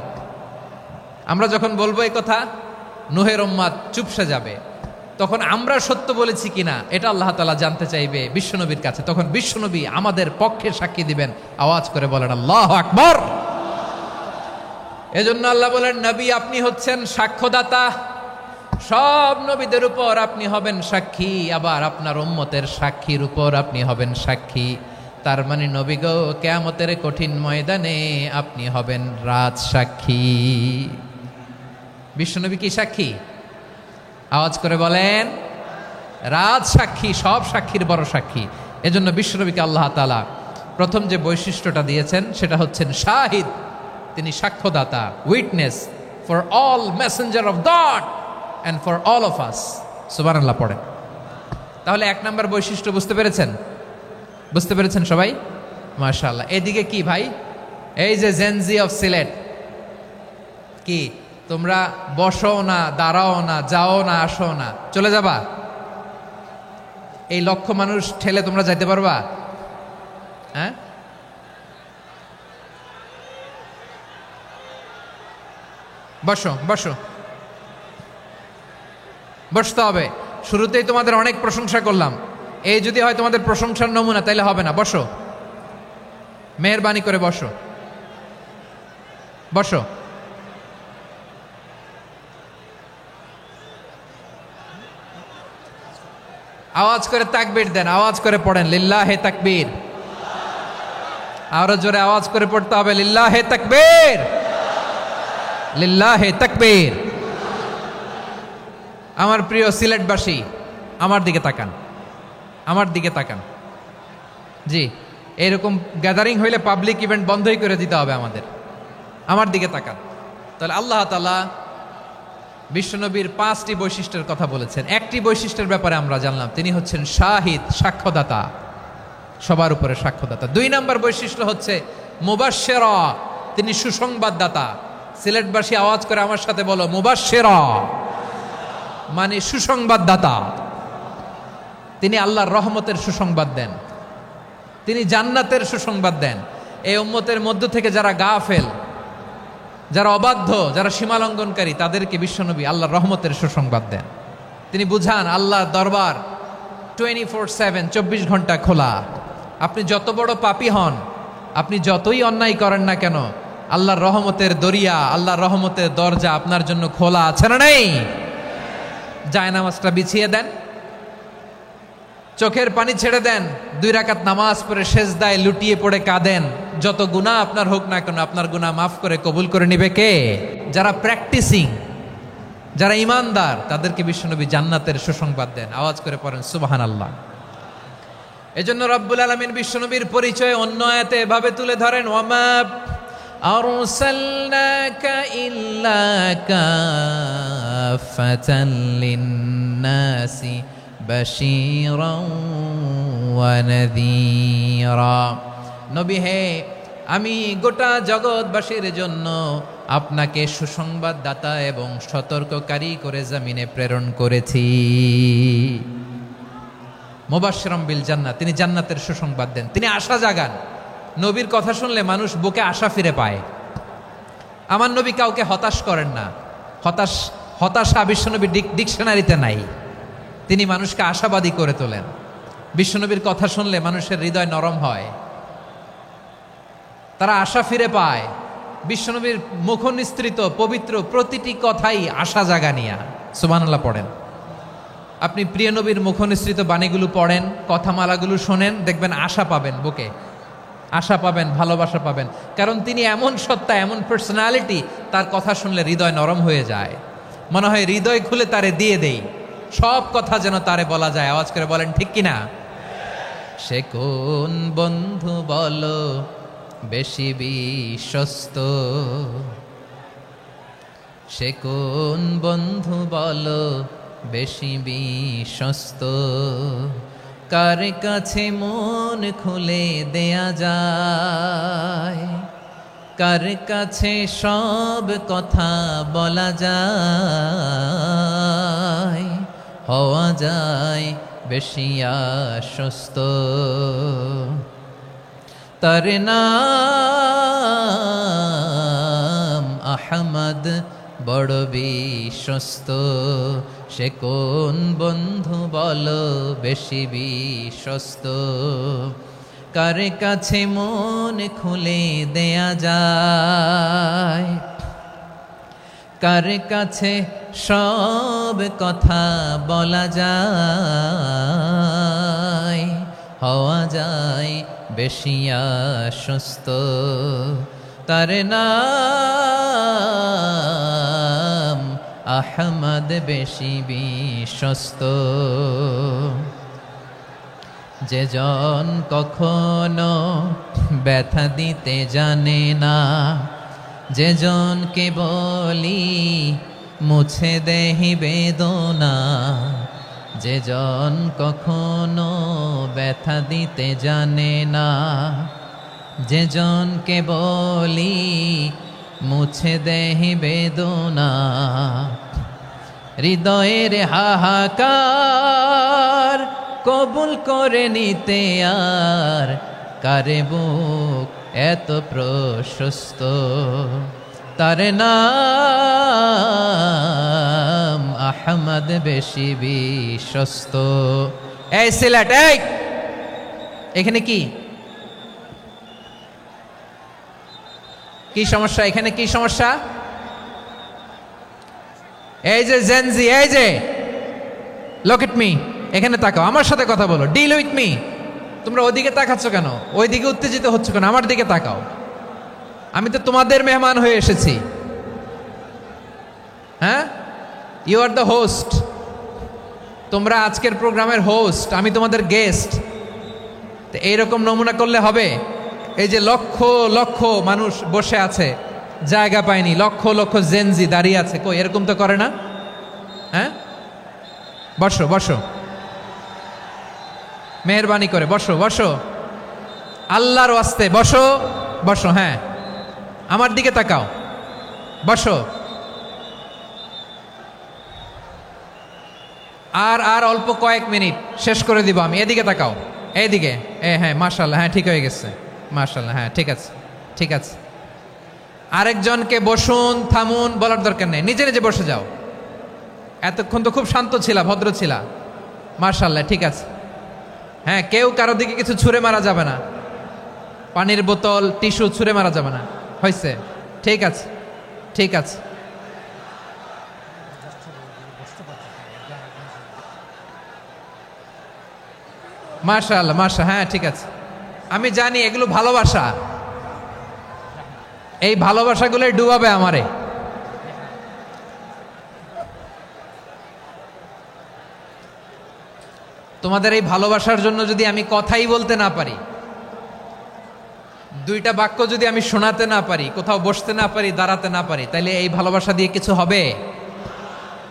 আমরা যখন বলবো এই কথা, নূহের উম্মত চুপসে যাবে। তখন আমরা সত্য বলেছি কিনা এটা আল্লাহ তাআলা জানতে চাইবে বিশ্বনবীর কাছে। তখন বিশ্বনবী আমাদের পক্ষে সাক্ষী দিবেন। আওয়াজ করে বলেন আল্লাহু আকবার। এজন্য আল্লাহ বলেন, নবী আপনি হচ্ছেন সাক্ষ্যদাতা, সব নবীদের উপর আপনি হবেন সাক্ষী, আবার আপনার উম্মতের সাক্ষীর উপর আপনি হবেন সাক্ষী। তার মানে নবী গো, কিয়ামতের কঠিন ময়দানে আপনি হবেন রাজ সাক্ষী। বিশ্বনবী কি সাক্ষী? আওয়াজ করে বলেন, রাজ সাক্ষী, সব সাক্ষীর বড় সাক্ষী। এজন্য বিশ্বনবীকে আল্লাহ তাআলা প্রথম যে বৈশিষ্ট্যটা দিয়েছেন সেটা হচ্ছেন শাহিদ। তিনি সাক্ষ্যদাতা, witness for all messenger of God and for all of us. সুবহানাল্লাহ পড়েন। তাহলে এক নাম্বার বৈশিষ্ট্য বুঝতে পেরেছেন? বুঝতে পেরেছেন সবাই? মাশাআল্লাহ। এদিকে কি ভাই, এই যে জেনজি অফ সিলেট, কি তোমরা বসো না, দাঁড়াও না, যাও না, আসো না, চলে যাবা? এই লক্ষ মানুষ ঠেলে তোমরা যাইতে পারবা? হ্যাঁ, বসো বসো, বসতে হবে। শুরুতেই তোমাদের অনেক প্রশংসা করলাম, এই যদি হয় তোমাদের প্রশংসার নমুনা, তাইলে হবে না। বসো, মেহেরবানি করে বসো, বসো। আওয়াজ করে তাকবীর দেন, আওয়াজ করে পড়েন লিল্লাহে তাকবীর। আরো জোরে আওয়াজ করে পড়তে হবে, লিল্লাহে তাকবীর, লিল্লাহে তাকবীর। আমার প্রিয় সিলেটবাসী, আমার দিকে তাকান, আমার দিকে তাকান। জি, এরকম গ্যাদারিং হইলে পাবলিক ইভেন্ট বন্ধই করে দিতে হবে আমাদের। আমার দিকে তাকান। তাহলে আল্লাহ তাআলা বিশ্বনবীর 5টি বৈশিষ্ট্যের কথা বলেছেন। একটি বৈশিষ্ট্যের ব্যাপারে আমরা জানলাম, তিনি হচ্ছেন শাহিদ, সাক্ষ্যদাতা, সবার উপরে সাক্ষ্যদাতা। 2 নম্বর বৈশিষ্ট্য হচ্ছে মুবাশশিরা, তিনি সুসংবাদদাতা। সিলেটবাসী আওয়াজ করে আমার সাথে বলো, মুবাশশিরা মানে সুসংবাদদাতা। তিনি আল্লাহর রহমতের সুসংবাদ দেন, তিনি জান্নাতের সুসংবাদ দেন। এই উম্মতের মধ্য থেকে যারা গাফেল, যারা অবাধ্য, যারা সীমালঙ্ঘনকারী, তাদেরকে বিশ্বনবী আল্লাহর রহমতের সুসংবাদ দেন। তিনি বুঝান আল্লাহর দরবার 24/7, 24 ঘন্টা খোলা। আপনি যত বড় পাপী হন, আপনি যতই অন্যায় করেন না কেন, আল্লাহর রহমতের দরিয়া, আল্লাহর রহমতের দরজা আপনার জন্য খোলা আছে না নেই? জায়নামাজটা বিছিয়ে দেন, চোখের পানি ছেড়ে দেন, 2 রাকাত নামাজ পড়ে সেজদায় লুটিয়ে পড়ে কাঁদেন। যত গুনাহ আপনার হোক না কেন, আপনার গুনাহ মাফ করে কবুল করে নিবে কে? যারা প্র্যাকটিসিং, যারা ইমানদার, তাদেরকে বিশ্বনবী জান্নাতের সুসংবাদ দেন। আওয়াজ করে পড়েন সুবহানাল্লাহ। এজন্য রব্বুল আলামিন বিশ্বনবীর পরিচয় অন্য আয়াতে এভাবে তুলে ধরেন, ওয়ামা আরসালনাকা ইল্লা কাফাতান লিন্নাসি বাশীরাও ওয়া নাযীরা। নবী হে, আমি গোটা জগৎবাসীর জন্য আপনাকে সুসংবাদদাতা এবং সতর্ককারী করে জমিনে প্রেরণ করেছি। মুবাশশিরাম বিল জান্নাহ, তিনি জান্নাতের সুসংবাদ দেন, তিনি আশা জাগান। নবীর কথা শুনলে মানুষ বুকে আশা ফিরে পায়। আমার নবী কাউকে হতাশ করেন না। হতাশা বিশ্বনবীর ডিকশনারিতে নাই। তিনি মানুষকে আশাবাদী করে তোলেন। বিশ্বনবীর কথা শুনলে মানুষের হৃদয় নরম হয়, তারা আশা ফিরে পায়। বিশ্বনবীর মুখ নিঃসৃত পবিত্র প্রতিটি কথাই আশা জাগানিয়া। সুবহানাল্লাহ পড়েন। আপনি প্রিয় নবীর মুখ নিঃসৃত বাণীগুলো পড়েন, কথামালাগুলো শোনেন, দেখবেন আশা পাবেন, বুকে আশা পাবেন, ভালোবাসা পাবেন। কারণ তিনি এমন সত্তা, এমন পার্সোনালিটি, তার কথা শুনলে হৃদয় নরম হয়ে যায়। মনে হয় হৃদয় খুলে তারে দিয়ে দেই, সব কথা যেন তারে বলা যায়। আওয়াজ করে বলেন ঠিক কিনা? সে কোন বন্ধু বলো বেশি বিশ্বস্ত, সে কোন বন্ধু বলো বেশি বিশ্বস্ত, কার কাছে মন খুলে দেয়া যায়, কার কাছে সব কথা বলা যায়, হওয়া যায় বেশি আশ্বস্ত। তার নাম আহমদ, বড় বিশ্বস্ত। সে কোন বন্ধু বলো বেশি বিশ্বস্ত, কার কাছে মন খুলে দেয়া যায়, কার কাছে সব কথা বলা যায়, হওয়া যায় বেশি আশ্বস্ত। তার নাম আহমদ, বেশি বিশ্বস্ত। যে জন কখনো ব্যথা দিতে জানে না, যে জনকে বলি মুছে দেহি বেদনা, যে জন কখনো ব্যথা দিতে জানে না, যে জনকে বলি মুছে দেহি বেদনা, হৃদয়ের হাহাকার কবুল করে নিতে আর কারে বুক এত প্রশস্ত। তার নাম আহমদ, বেশি বিশ্বস্ত। এই সিলেট, এই এখানে কি কি সমস্যা? এখানে কি সমস্যা? এই যে জেনজি, এই যে লুক এট মি, এখানে তাকাও, আমার সাথে কথা বলো, ডিল উইথ মি। তোমরা ওইদিকে তাকাচ্ছ কেন? ওইদিকে উত্তেজিত হচ্ছ কেন? আমার দিকে তাকাও। আমি তো তোমাদের মেহমান হয়ে এসেছি। হ্যাঁ, ইউ আর দ্য হোস্ট। তোমরা আজকের প্রোগ্রামের হোস্ট, আমি তোমাদের গেস্ট। তো এইরকম নমুনা করলে হবে? এই যে লক্ষ লক্ষ মানুষ বসে আছে, জায়গা পায়নি, লক্ষ লক্ষ জেনজি দাঁড়িয়ে আছে, কই এরকম তো করে না? হ্যাঁ, বসো বসো, মেহরবানি করে বসো বসো, আল্লাহর ওয়াস্তে বসো বসো। হ্যাঁ, আমার দিকে তাকাও, বসো। আর আর অল্প কয়েক মিনিট, শেষ করে দিব আমি। এদিকে তাকাও, এইদিকে। হ্যাঁ, মাশাআল্লাহ, হ্যাঁ ঠিক হয়ে গেছে, মাশাআল্লাহ, হ্যাঁ ঠিক আছে, ঠিক আছে। আরেকজনকে বসুন, থামুন বলার দরকার নেই, নিজে নিজে বসে যাও। এতক্ষণ তো খুব শান্ত ছিলা, ভদ্র ছিলা, মাশাআল্লাহ, ঠিক আছে। হ্যাঁ, কেউ কারো দিকে কিছু ছুঁড়ে মারা যাবে না, পানির বোতল, টিস্যু ছুঁড়ে মারা যাবে না। হয়েছে, ঠিক আছে, ঠিক আছে। মাশাআল্লাহ, হ্যাঁ ঠিক আছে। আমি জানি এগুলো ভালোবাসা, এই ভালোবাসাগুলোই ডুবাবে আমারে। তো তোমাদের এই ভালোবাসার জন্য যদি আমি কথাই বলতে না পারি, দুইটা বাক্য যদি আমি শোনাতে না পারি, কোথাও বসতে না পারি, দাঁড়াতে না পারি, তাহলে এই ভালোবাসা দিয়ে কিছু হবে?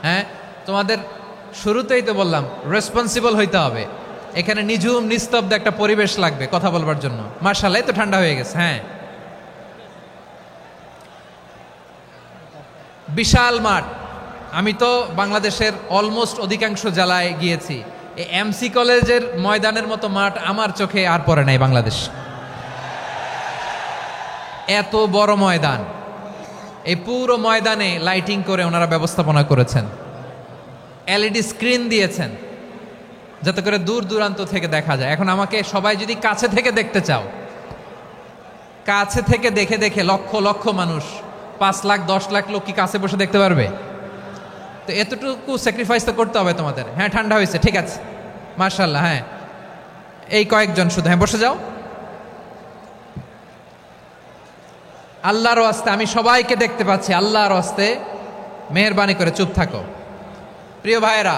হ্যাঁ, তোমাদের শুরুতেই তো বললাম রেসপন্সিবল হইতে হবে। এখানে নিঝুম নিস্তব্ধ একটা পরিবেশ লাগবে কথা বলবার জন্য। মাশাআল্লাহ, তো ঠান্ডা হয়ে গেছে। হ্যাঁ, বিশাল মাঠ। আমি তো বাংলাদেশের অলমোস্ট অধিকাংশ জেলায় গিয়েছি, এই এমসি কলেজের ময়দানের মতো মাঠ আমার চোখে আর পড়ে নাই বাংলাদেশ। এত বড় ময়দান, এই পুরো ময়দানে লাইটিং করে ওনারা ব্যবস্থাপনা করেছেন, এলইডি স্ক্রিন দিয়েছেন যাতে করে দূর দূরান্ত থেকে দেখা যায়। এখন আমাকে সবাই যদি কাছে থেকে দেখতে চাও, কাছে থেকে দেখে দেখে লক্ষ লক্ষ মানুষ, 5 লাখ 10 লাখ লোক কি কাছে বসে দেখতে পারবে? তো এতটুকু স্যাক্রিফাইস তো করতে হবে তোমাদের। হ্যাঁ, ঠান্ডা হয়েছে, ঠিক আছে, মাশাআল্লাহ। হ্যাঁ, এই কয়েকজন শুধু, হ্যাঁ বসে যাও। আল্লাহর ওয়াস্তে আমি সবাইকে দেখতে পাচ্ছি, আল্লাহর ওয়াস্তে মেহেরবানি করে চুপ থাকো। প্রিয় ভাইয়েরা,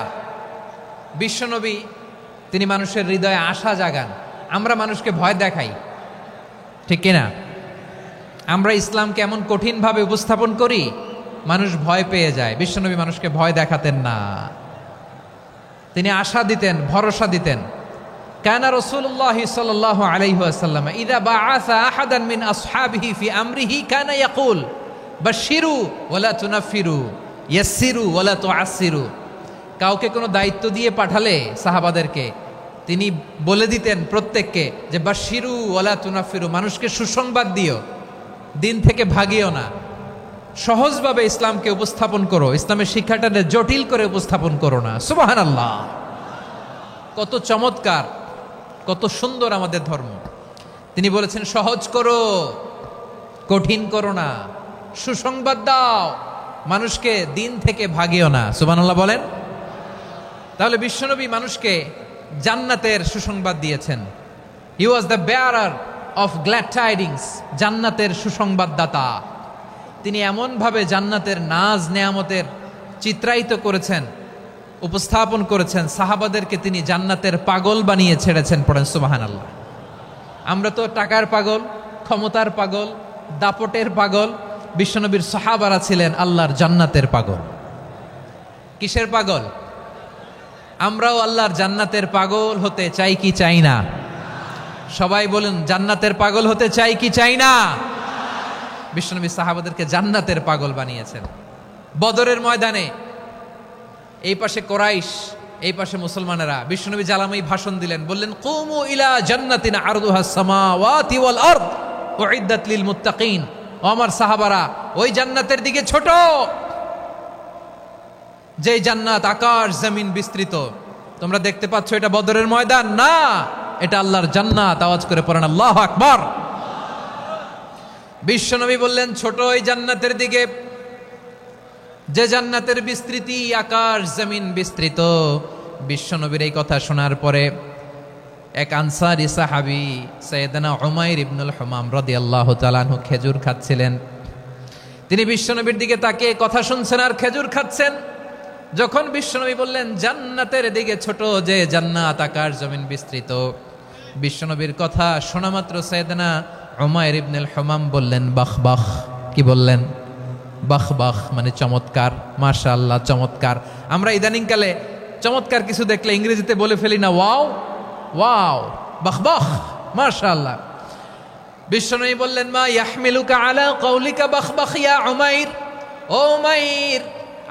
বিশ্বনবী তিনি মানুষের হৃদয়ে আশা জাগান। আমরা মানুষকে ভয় দেখাই, ঠিক কিনা? আমরা ইসলামকে এমন কঠিনভাবে উপস্থাপন করি, মানুষ ভয় পেয়ে যায়। বিশ্বনবী মানুষকে ভয় দেখাতেন না, তিনি আশা দিতেন, ভরসা দিতেন। কানা রাসূলুল্লাহ সাল্লাল্লাহু আলাইহি ওয়াসাল্লাম ইযা বাআসা আহাদান মিন আসহাবিহি ফি আমরিহি কানা ইয়াকুল বাশশিরু ওয়ালা তুনাফিরু ইয়াসসিরু ওয়ালা তুআসসিরু। কাউকে কোনো দায়িত্ব দিয়ে পাঠালে সাহাবাদেরকে তিনি বলে দিতেন প্রত্যেককে যে বাশশিরু ওয়ালা তুনাফিরু, মানুষকে সুসংবাদ দিও, দিন থেকে ভাগিও না, সহজভাবে ইসলামকে উপস্থাপন করো, ইসলামের শিক্ষাটা জটিল করে উপস্থাপন করো না। সুবহানাল্লাহ, কত চমৎকার, কত সুন্দর আমাদের ধর্ম। তিনি বলেছেন সহজ করো, কঠিন করো না, সুসংবাদ দাও, মানুষকে দিন থেকে ভাগিও না। সুবহানাল্লাহ বলেন। তাহলে বিশ্বনবী মানুষকে জান্নাতের সুসংবাদ দিয়েছেন। He was the bearer of glad tidings, জান্নাতের সুসংবাদদাতা। তিনি এমনভাবে জান্নাতের নাজ নেয়ামতের চিত্রায়িত করেছেন, উপস্থাপন করেছেন, সাহাবাদেরকে তিনি জান্নাতের পাগল বানিয়ে ছেড়েছেন। পড়েন সুবহানাল্লাহ। আমরা তো টাকার পাগল, ক্ষমতার পাগল, দাপটের পাগল। বিশ্বনবীর সাহাবারা ছিলেন আল্লাহর জান্নাতের পাগল। কিসের পাগল? আমরাও আল্লাহর জান্নাতের পাগল হতে চাই কি চাই না? সবাই বলুন, জান্নাতের পাগল হতে চাই কি চাই না? বিশ্বনবী সাহাবাদেরকে জান্নাতের পাগল বানিয়েছেন। বদরের ময়দানে এই পাশে কোরাইশ, এই পাশে মুসলমানেরা, বিশ্বনবী জালামাই ভাষণ দিলেন, বললেন কুমু ইলা জান্নাতিন আরদুহাস সামাওয়াতি ওয়াল আরদ উইদ্দাত লিল মুত্তাকিন। ও আমার সাহাবারা, ওই জান্নাতের দিকে ছোট, যে জান্নাত আকাশ জমিন বিস্তৃত। তোমরা দেখতে পাচ্ছ এটা বদরের ময়দান না, এটা আল্লাহর জান্নাত। আওয়াজ করে পড়েন আল্লাহু আকবার। বিশ্বনবী বললেন ছোট ওই জান্নাতের দিকে, যে জান্নাতের বিস্তৃতি আকাশ জমিন বিস্তৃত। বিশ্বনবীর এই কথা শোনার পরে এক আনসারী সাহাবী সাইয়েদনা উমাইর ইবনুল হুমাম রাদিয়াল্লাহু তাআলা আনহু খেজুর খাচ্ছিলেন। তিনি বিশ্বনবীর দিকে তাকিয়ে কথা শুনছেন আর খেজুর খাচ্ছেন। যখন বিশ্বনবী বললেন জান্নাতের দিকে ছোট, যে জান্নাত আকাশ জমিন বিস্তৃত, বিশ্বনবীর কথা শোনা মাত্র সাইয়েদনা উমাইর ইবনুল হুমাম বললেন বাহ বাহ। কি বললেন? বাহ বাহ, মানে চমৎকার, মাশাআল্লাহ চমৎকার। আমরা ইদানিংকালে চমৎকার কিছু দেখলে ইংরেজিতে বলে ফেলি না ওয়াও ওয়াও, বাহ বাহ, মাশাআল্লাহ। বিশ্বনবী বললেন মা ইয়াহমিলুকা আলা কওলিকা বাহ বাহ ইয়া উমাইর। ও উমাইর,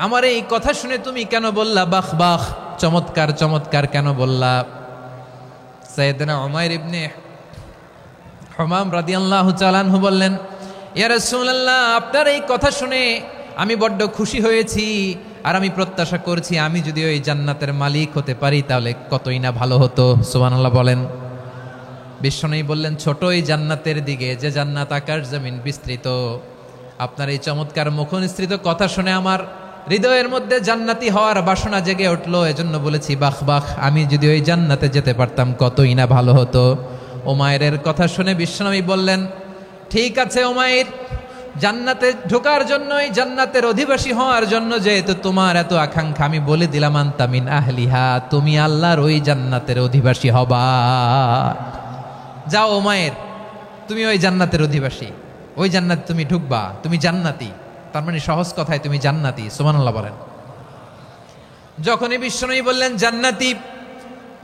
আমার এই কথা শুনে তুমি কেন বললা বাহ বাহ, চমৎকার চমৎকার কেন বললা? সাইয়েদনা উমাইর ইবনে হুমাম রাদিয়াল্লাহু তাআলা আনহু বললেন ইয়া রাসূলুল্লাহ, আপনার এই কথা শুনে আমি বড্ড খুশি হয়েছি, আর আমি প্রত্যাশা করছি আমি যদি ওই জান্নাতের মালিক হতে পারি তাহলে কতই না ভালো হতো। সুবহানাল্লাহ বলেন। বিশ্বনবী বললেন ছোট এই জান্নাতের দিকে, যে জান্নাত আকাশ জমিন বিস্তৃত। আপনার এই চমৎকার মুখনিসৃত কথা শুনে আমার হৃদয়ের মধ্যে জান্নাতি হওয়ার বাসনা জেগে উঠলো, এজন্য বলেছি বাহ বাহ, আমি যদি ওই জান্নাতে যেতে পারতাম কতই না ভালো হতো। উমাইরের কথা শুনে বিশ্বনবী বললেন ঠিক আছে উমাইর, জান্নাতে ঢোকার জন্যই, জান্নাতের অধিবাসী হওয়ার জন্য যেহেতু তোমার এত আকাঙ্ক্ষা, আমি বলে দিলাম আনতা মিন আহলিহা, তুমি আল্লাহর ওই জান্নাতের অধিবাসী হবা। যাও উমায়ের, তুমি ওই জান্নাতের অধিবাসী, ওই জান্নাতে তুমি ঢুকবা, তুমি জান্নাতি। তার মানে সহজ কথায় তুমি জান্নাতি। সুবহানাল্লাহ বলেন। যখনই বিশ্বনবী বললেন জান্নাতি,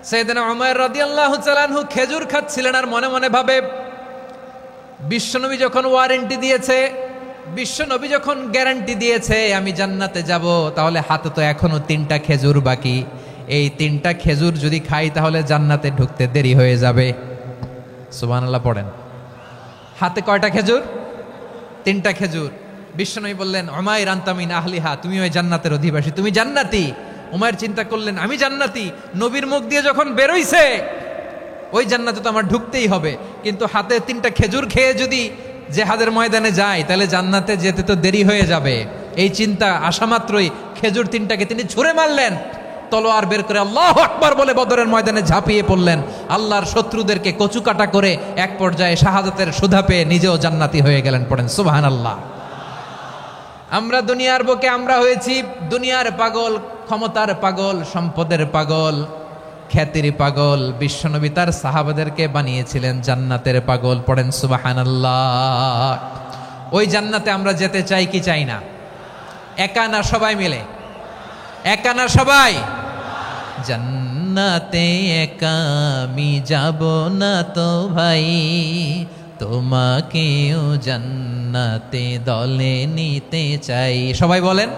সাইয়েদনা উমার রাদিয়াল্লাহু তাআলা আনহু খেজুর খাচ্ছিলেন আর মনে মনে ভাবে, বিশ্বনবী যখন ওয়ারেন্টি দিয়েছে, বিশ্বনবী যখন গ্যারান্টি দিয়েছে আমি জান্নাতে যাব, তাহলে হাতে তো এখনো 3টা খেজুর বাকি। এই 3টা খেজুর যদি খাই তাহলে জান্নাতে ঢুকতে দেরি হয়ে যাবে। সুবহানাল্লাহ পড়েন। হাতে কয়টা খেজুর? 3টা খেজুর। বিশ্বনবী বললেন উমাইর আনতা মিন আহলিহা, তুমি ওই জান্নাতের অধিবাসী, তুমি জান্নাতি। উমাইর চিন্তা করলেন আমি জান্নাতি, নবীর মুখ দিয়ে যখন বেরোইছে ওই জান্নাতে তো আমার ঢুকতেই হবে, কিন্তু হাতে 3টা খেজুর খেয়ে যদি জেহাদের ময়দানে যায় তাহলে জান্নাতে যেতে তো দেরি হয়ে যাবে। এই চিন্তা আসা মাত্রই খেজুর 3টাকে তিনি ছুঁড়ে মারলেন, তলোয়ার বের করে আল্লাহু আকবার বলে বদরের ময়দানে ঝাঁপিয়ে পড়লেন। আল্লাহর শত্রুদেরকে কচুকাটা করে এক পর্যায়ে শাহাদাতের সুধা পেয়ে নিজেও জান্নাতি হয়ে গেলেন। পড়েন সুবহানাল্লাহ। আমরা দুনিয়ার বুকে আমরা হয়েছি দুনিয়ার পাগল, ক্ষমতার পাগল, সম্পদের পাগল, খ্যাতির পাগল। বিশ্বনবী তার সাহাবাদেরকে বানিয়েছিলেন জান্নাতের পাগল। পড়েন সুবহানাল্লাহ। ওই জান্নাতে আমরা যেতে চাই কি চাই না? একা না সবাই মিলে? একা না সবাই? জান্নাতে একা আমি যাব না তো ভাই, তোমাকেও জান্নাতে দলে নিতে চাই। সবাই বলেন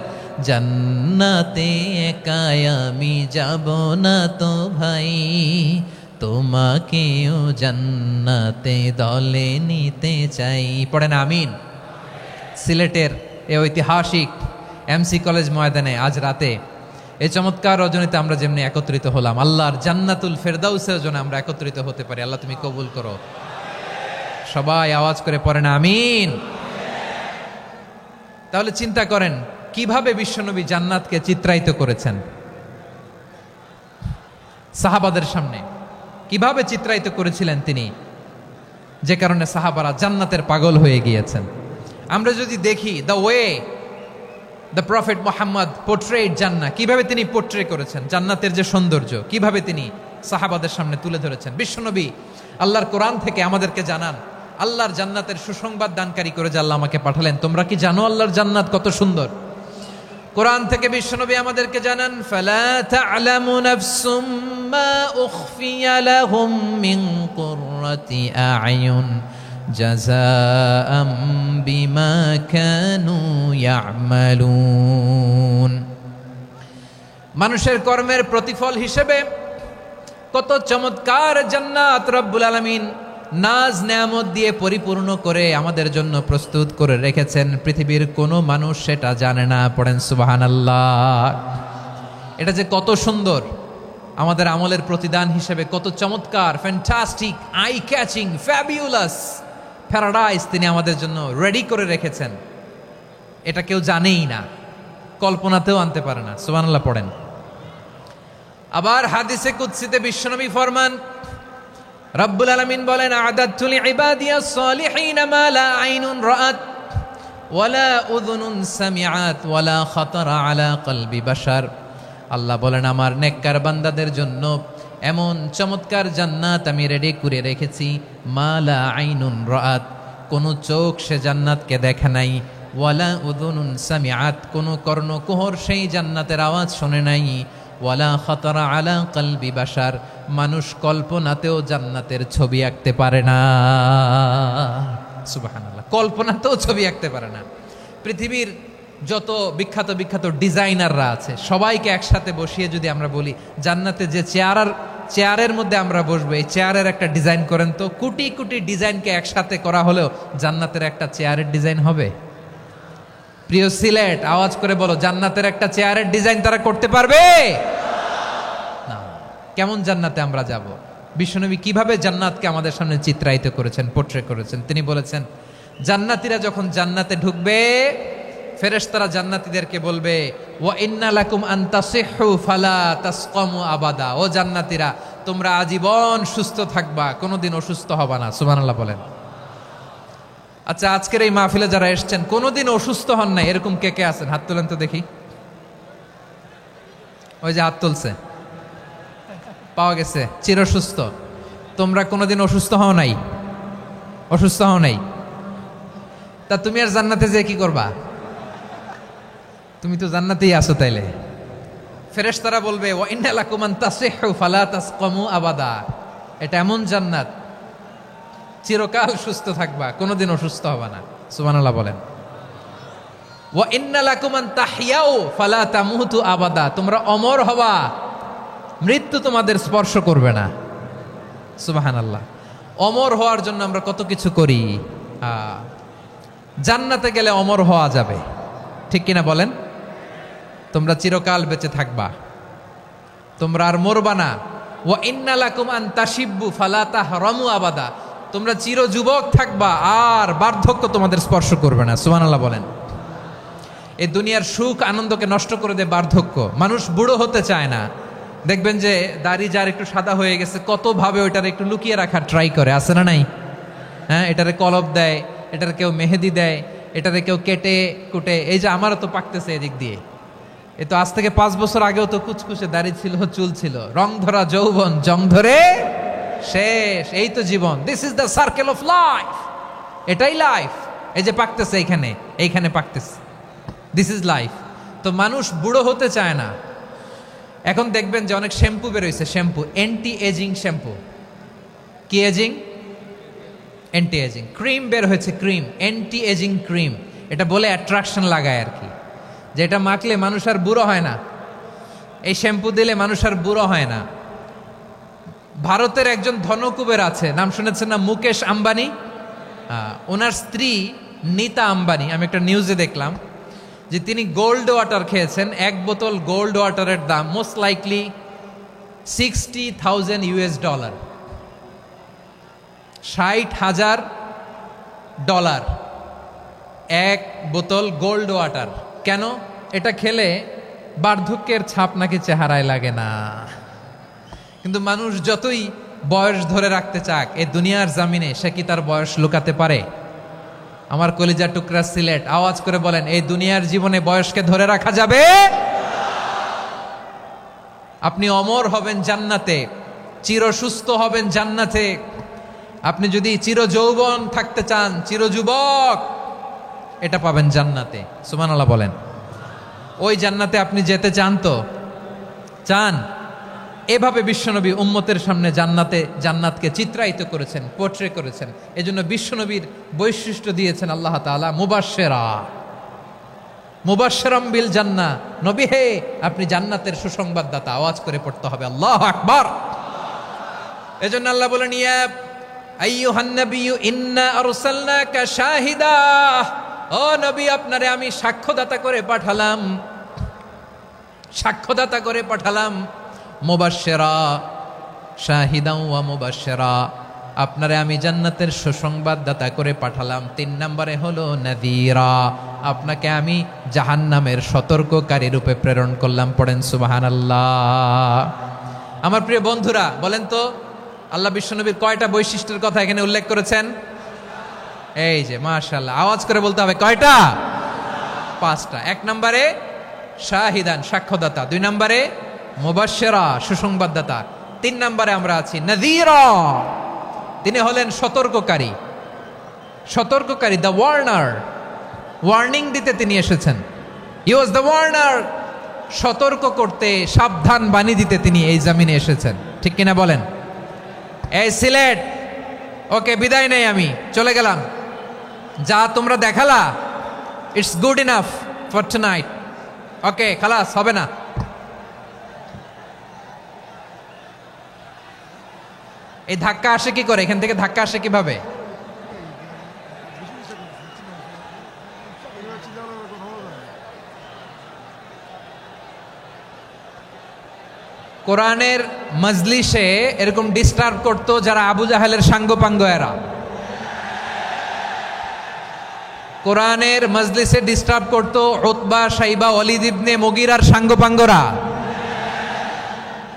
জান্নাতে একা আমি যাব না তো ভাই, তোমাকেও জান্নাতে দলে নিতে চাই। পড়েন আমিন। সিলেটের এই ঐতিহাসিক এমসি কলেজ ময়দানে আজ রাতে এই চমৎকার রজনীতে আমরা যেমনি একত্রিত হলাম, আল্লাহর জান্নাতুল ফেরদাউসের জন্য আমরা একত্রিত হতে পারি। আল্লাহ তুমি কবুল করো। সবাই আওয়াজ করে পড়েন আমিন। তাহলে চিন্তা করেন কিভাবে বিশ্বনবী জান্নাতকে চিত্রায়িত করেছেন সাহাবাদের সামনে, কিভাবে চিত্রায়িত করেছিলেন তিনি, যে কারণে সাহাবারা জান্নাতের পাগল হয়ে গিয়েছেন। আমরা যদি দেখি the way the prophet Muhammad portrait জান্নাত, কিভাবে তিনি পোর্ট্রে করেছেন জান্নাতের যে সৌন্দর্য, কিভাবে তিনি সাহাবাদের সামনে তুলে ধরেছেন। বিশ্বনবী আল্লাহর কোরআন থেকে আমাদেরকে জানান, আল্লাহর জান্নাতের সুসংবাদ দানকারী করে যে আল্লাহ আমাকে পাঠালেন। তোমরা কি জানো আল্লাহর জান্নাত কত সুন্দর? কোরআন থেকে বিশ্বনবী আমাদেরকে জানান, ফালা তা'লামু নাফসুম মা উখফিয়া লাহুম মিন কুররাতি আ'য়ুন জাযাআম বিমা কানু ইয়া'মালুন। মানুষের কর্মের প্রতিফল হিসেবে কত চমৎকার জান্নাত রব্বুল আলামিন নাজ নেয়ামত দিয়ে পরিপূর্ণ করে আমাদের জন্য প্রস্তুত করে রেখেছেন। পৃথিবীর কোনো মানুষ সেটা জানে না। পড়েন সুবহানাল্লাহ। এটা যে কত সুন্দর, আমাদের আমলের প্রতিদান হিসেবে কত চমৎকার, fantastic, eye catching, fabulous paradise তিনি আমাদের জন্য রেডি করে রেখেছেন। এটা কেউ জানেই না, কল্পনাতেও আনতে পারে না। সুবহানাল্লাহ পড়েন। আবার হাদিসে কুদসিতে বিশ্বনবী ফরমান, রব্বুল আলামিন বলেন, আ'দাদতু লিইবাদিয়াস সালিহিন মা লা আইনুন রাআত ওয়ালা উযুনুন সামিআত ওয়ালা খাতারা আলা কলবি বাশার। আল্লাহ বলেন আমার নেককার বান্দাদের জন্য এমন চমৎকার জান্নাত আমি রেডি করে রেখেছি, মা লা আইনুন রাআত, কোন চোখ সে জান্নাতকে দেখে নাই, ওয়ালা উযুনুন সামিআত, কোন কর্ণকুহর সেই জান্নাতের আওয়াজ শোনে নাই, ওয়ালা খাতারা আলা কলবি বাশার, মানুষ কল্পনাতেও জান্নাতের ছবি আঁকতে পারে না। সুবহানাল্লাহ, কল্পনাতেও ছবি আঁকতে পারে না। পৃথিবীর যত বিখ্যাত বিখ্যাত ডিজাইনাররা আছে সবাইকে একসাথে বসিয়ে যদি আমরা বলি জান্নাতে যে চেয়ারের মধ্যে আমরা বসবো, এই চেয়ারের একটা ডিজাইন করেন তো, কোটি কোটি ডিজাইনকে একসাথে করা হলেও জান্নাতের একটা চেয়ারের ডিজাইন হবে? প্রিয় সিলেট, আওয়াজ করে বলো, জান্নাতের একটা চেয়ারের ডিজাইন তারা করতে পারবে না। কেমন জান্নাতে আমরা যাব? বিশ্বনবী কিভাবে জান্নাতকে আমাদের সামনে চিত্রায়িত করেছেন, পোর্ট্রে করেছেন। তিনি বলেছেন জান্নাতীরা যখন জান্নাতে ঢুকবে, ফেরেশতারা জান্নাতীদেরকে বলবে, ওয়া ইন্না লাকুম আন তাসিহু ফালা তাসকামু আবাদা, ও জান্নাতীরা তোমরা আজীবন সুস্থ থাকবা, কোনোদিন অসুস্থ হবা না। সুবহানাল্লাহ বলেন। আচ্ছা, আজকের এই মাহফিলে যারা এসছেন কোনোদিন অসুস্থ হন নাই এরকম কে কে আছেন? হাত তোলেন তো দেখি। ওই যে হাত তুলছে, পাওয়া গেছে, চিরসুস্থ। তোমরা কোনোদিন অসুস্থ হও নাই? অসুস্থ হও নাই? তা তুমি আর জান্নাতে যে কি করবা? তুমি তো জান্নাতেই আছো তাইলে। ফেরেশতারা বলবে ওয়া ইন্না লাকুম আন তাসিহু ফালা তাসকামু আবাদা। এটা এমন জান্নাত, চিরকাল সুস্থ থাকবা, কোনোদিন অসুস্থ হবে না। সুবহানাল্লাহ বলেন। ওয়া ইন্না লাকুম আন তাহইয়াউ ফালা তামুতু আবাদা। তোমরা অমর হবা, মৃত্যু তোমাদের স্পর্শ করবে না। সুবহানাল্লাহ। অমর হওয়ার জন্য আমরা কত কিছু করি। জান্নাতে গেলে অমর হওয়া যাবে, ঠিক কিনা বলেন? তোমরা চিরকাল বেঁচে থাকবা, তোমরা আর মরবা না। ওয়া ইন্না লাকুম আন তাশিব্বু ফালা তাহরামু আবাদা। তোমরা চির যুবক থাকবা, আর বার্ধক্য তোমাদের স্পর্শ করবে না। সুবহানাল্লাহ বলেন। এই দুনিয়ার সুখ আনন্দকে নষ্ট করে দেয় বার্ধক্য। মানুষ বুড়ো হতে চায় না। দেখবেন যে দাড়ি যার একটু সাদা হয়ে গেছে, কত ভাবে ওইটার একটু লুকিয়ে রাখার ট্রাই করে, আছে না নাই? হ্যাঁ, এটারে কলপ দেয়, এটার কেউ মেহেদি দেয়, এটারে কেউ কেটে কুটে। এই যে আমারও তো পাকতেছে এদিক দিয়ে। এ তো আজ থেকে 5 বছর আগেও তো কুচকুচে দাড়ি ছিল, চুল ছিল, রং ধরা যৌবন, জং ধরে শেষ। এই তো জীবন। This is the circle of life. এটাই লাইফ। এই যে পাকতেছে এইখানে, এইখানে পাকতেছে, দিস ইজ লাইফ। তো মানুষ বুড়ো হতে চায় না। এখন দেখবেন যে অনেক শ্যাম্পু বেরোইছে, শ্যাম্পু, অ্যান্টি এজিং শ্যাম্পু। কি এজিং? Anti aging. ক্রিম বের হয়েছে, ক্রিম, অ্যান্টি এজিং ক্রিম। এটা বলে অ্যাট্রাকশন লাগায় আর কি, যে এটা মাখলে মানুষ আর বুড়ো হয় না, এই শ্যাম্পু দিলে মানুষ আর বুড়ো হয় না। ভারতের একজন ধনকুবের আছে, নাম শুনেছেন না? মুকেশ আম্বানি। ওনার স্ত্রী নীতা আম্বানি, আমি একটা নিউজে দেখলাম যে তিনি গোল্ড ওয়াটার খেয়েছেন। 1 বোতল গোল্ড ওয়াটারের দাম মোস্ট লাইকলি $60,000, $60,000 1 বোতল গোল্ড ওয়াটার। কেন? এটা খেলে বার্ধক্যের ছাপ নাকি চেহারায় লাগে না। কিন্তু মানুষ যতই বয়স ধরে রাখতে চাক এই দুনিয়ার জামিনে, সে কি তার বয়স লুকাতে পারে? আমার কলিজার টুকরা সিলেট, আওয়াজ করে বলেন, এই দুনিয়ার জীবনে বয়সকে ধরে রাখা যাবে? আপনি অমর হবেন জান্নাতে, চির সুস্থ হবেন জান্নাতে। আপনি যদি চির যৌবন থাকতে চান, চির যুবক, এটা পাবেন জান্নাতে। সুবহানাল্লাহ বলেন। ওই জান্নাতে আপনি যেতে চান তো? চান? এভাবে বিশ্বনবী উম্মতের সামনে জান্নাতকে চিত্রায়িত করেছেন, পোর্ট্রে করেছেন। এজন্য বিশ্বনবীর বৈশিষ্ট্য দিয়েছেন আল্লাহ তাআলা মুবাশশিরা, মুবাশশিরাম বিল জান্নাহ। নবী হে, আপনি জান্নাতের সুসংবাদদাতা। আওয়াজ করে পড়তে হবে আল্লাহু আকবার। এজন্য আল্লাহ বলেন, ইয়া আইয়ুহান নাবিয়্যু ইন্না আরসালনাকা শাহিদা। ও নবী, আপনারে আমি সাক্ষ্যদাতা করে পাঠালাম, সাক্ষ্যদাতা করে পাঠালাম। মুবাশশিরা, শাহিদাও ওয়া মুবাশশিরা, আপনারে আমি জান্নাতের সুসংবাদদাতা করে পাঠালাম। 3 নম্বরে হলো নাযীরা, আপনাকে আমি জাহান্নামের সতর্ককারী রূপে প্রেরণ করলাম। পড়েন সুবহানাল্লাহ। আমার প্রিয় বন্ধুরা, বলেন তো আল্লাহ বিশ্বনবীর কয়টা বৈশিষ্ট্যের কথা এখানে উল্লেখ করেছেন? এই যে মাশাআল্লাহ, আওয়াজ করে বলতে হবে, কয়টা? 5টা। 1 নম্বরে শাহিদান, সাক্ষ্যদাতা। 2 নম্বরে মুবাশশিরা, সুসংবাদদাতা। 3 নম্বরে আমরা আছি নাযীরা, তিনি হলেন সতর্ককারী। সতর্ককারী, দ্য ওয়ার্নার, ওয়ার্নিং দিতে তিনি এসেছেন। হি ওয়াজ দ্য ওয়ার্নার, সতর্ক করতে, সাবধান বাণী দিতে তিনি এই জমিনে এসেছেন। ঠিক কিনা বলেন? এই সিলেট, ওকে, বিদায় নেই, আমি চলে গেলাম। যা তোমরা দেখালা, it's good enough for tonight. Okay, খালাস, হবে না। এই ধাক্কা আসে কি করে? এখান থেকে ধাক্কা আসে কিভাবে? কোরআনের মজলিসে এরকম ডিস্টার্ব করতো যারা আবু জাহেলের সাঙ্গপাঙ্গ এরা। কোরআনের মজলিসে ডিস্টার্ব করতো উতবা, শাইবা, ওয়ালিদ ইবনে মুগীরার সাঙ্গপাঙ্গরা।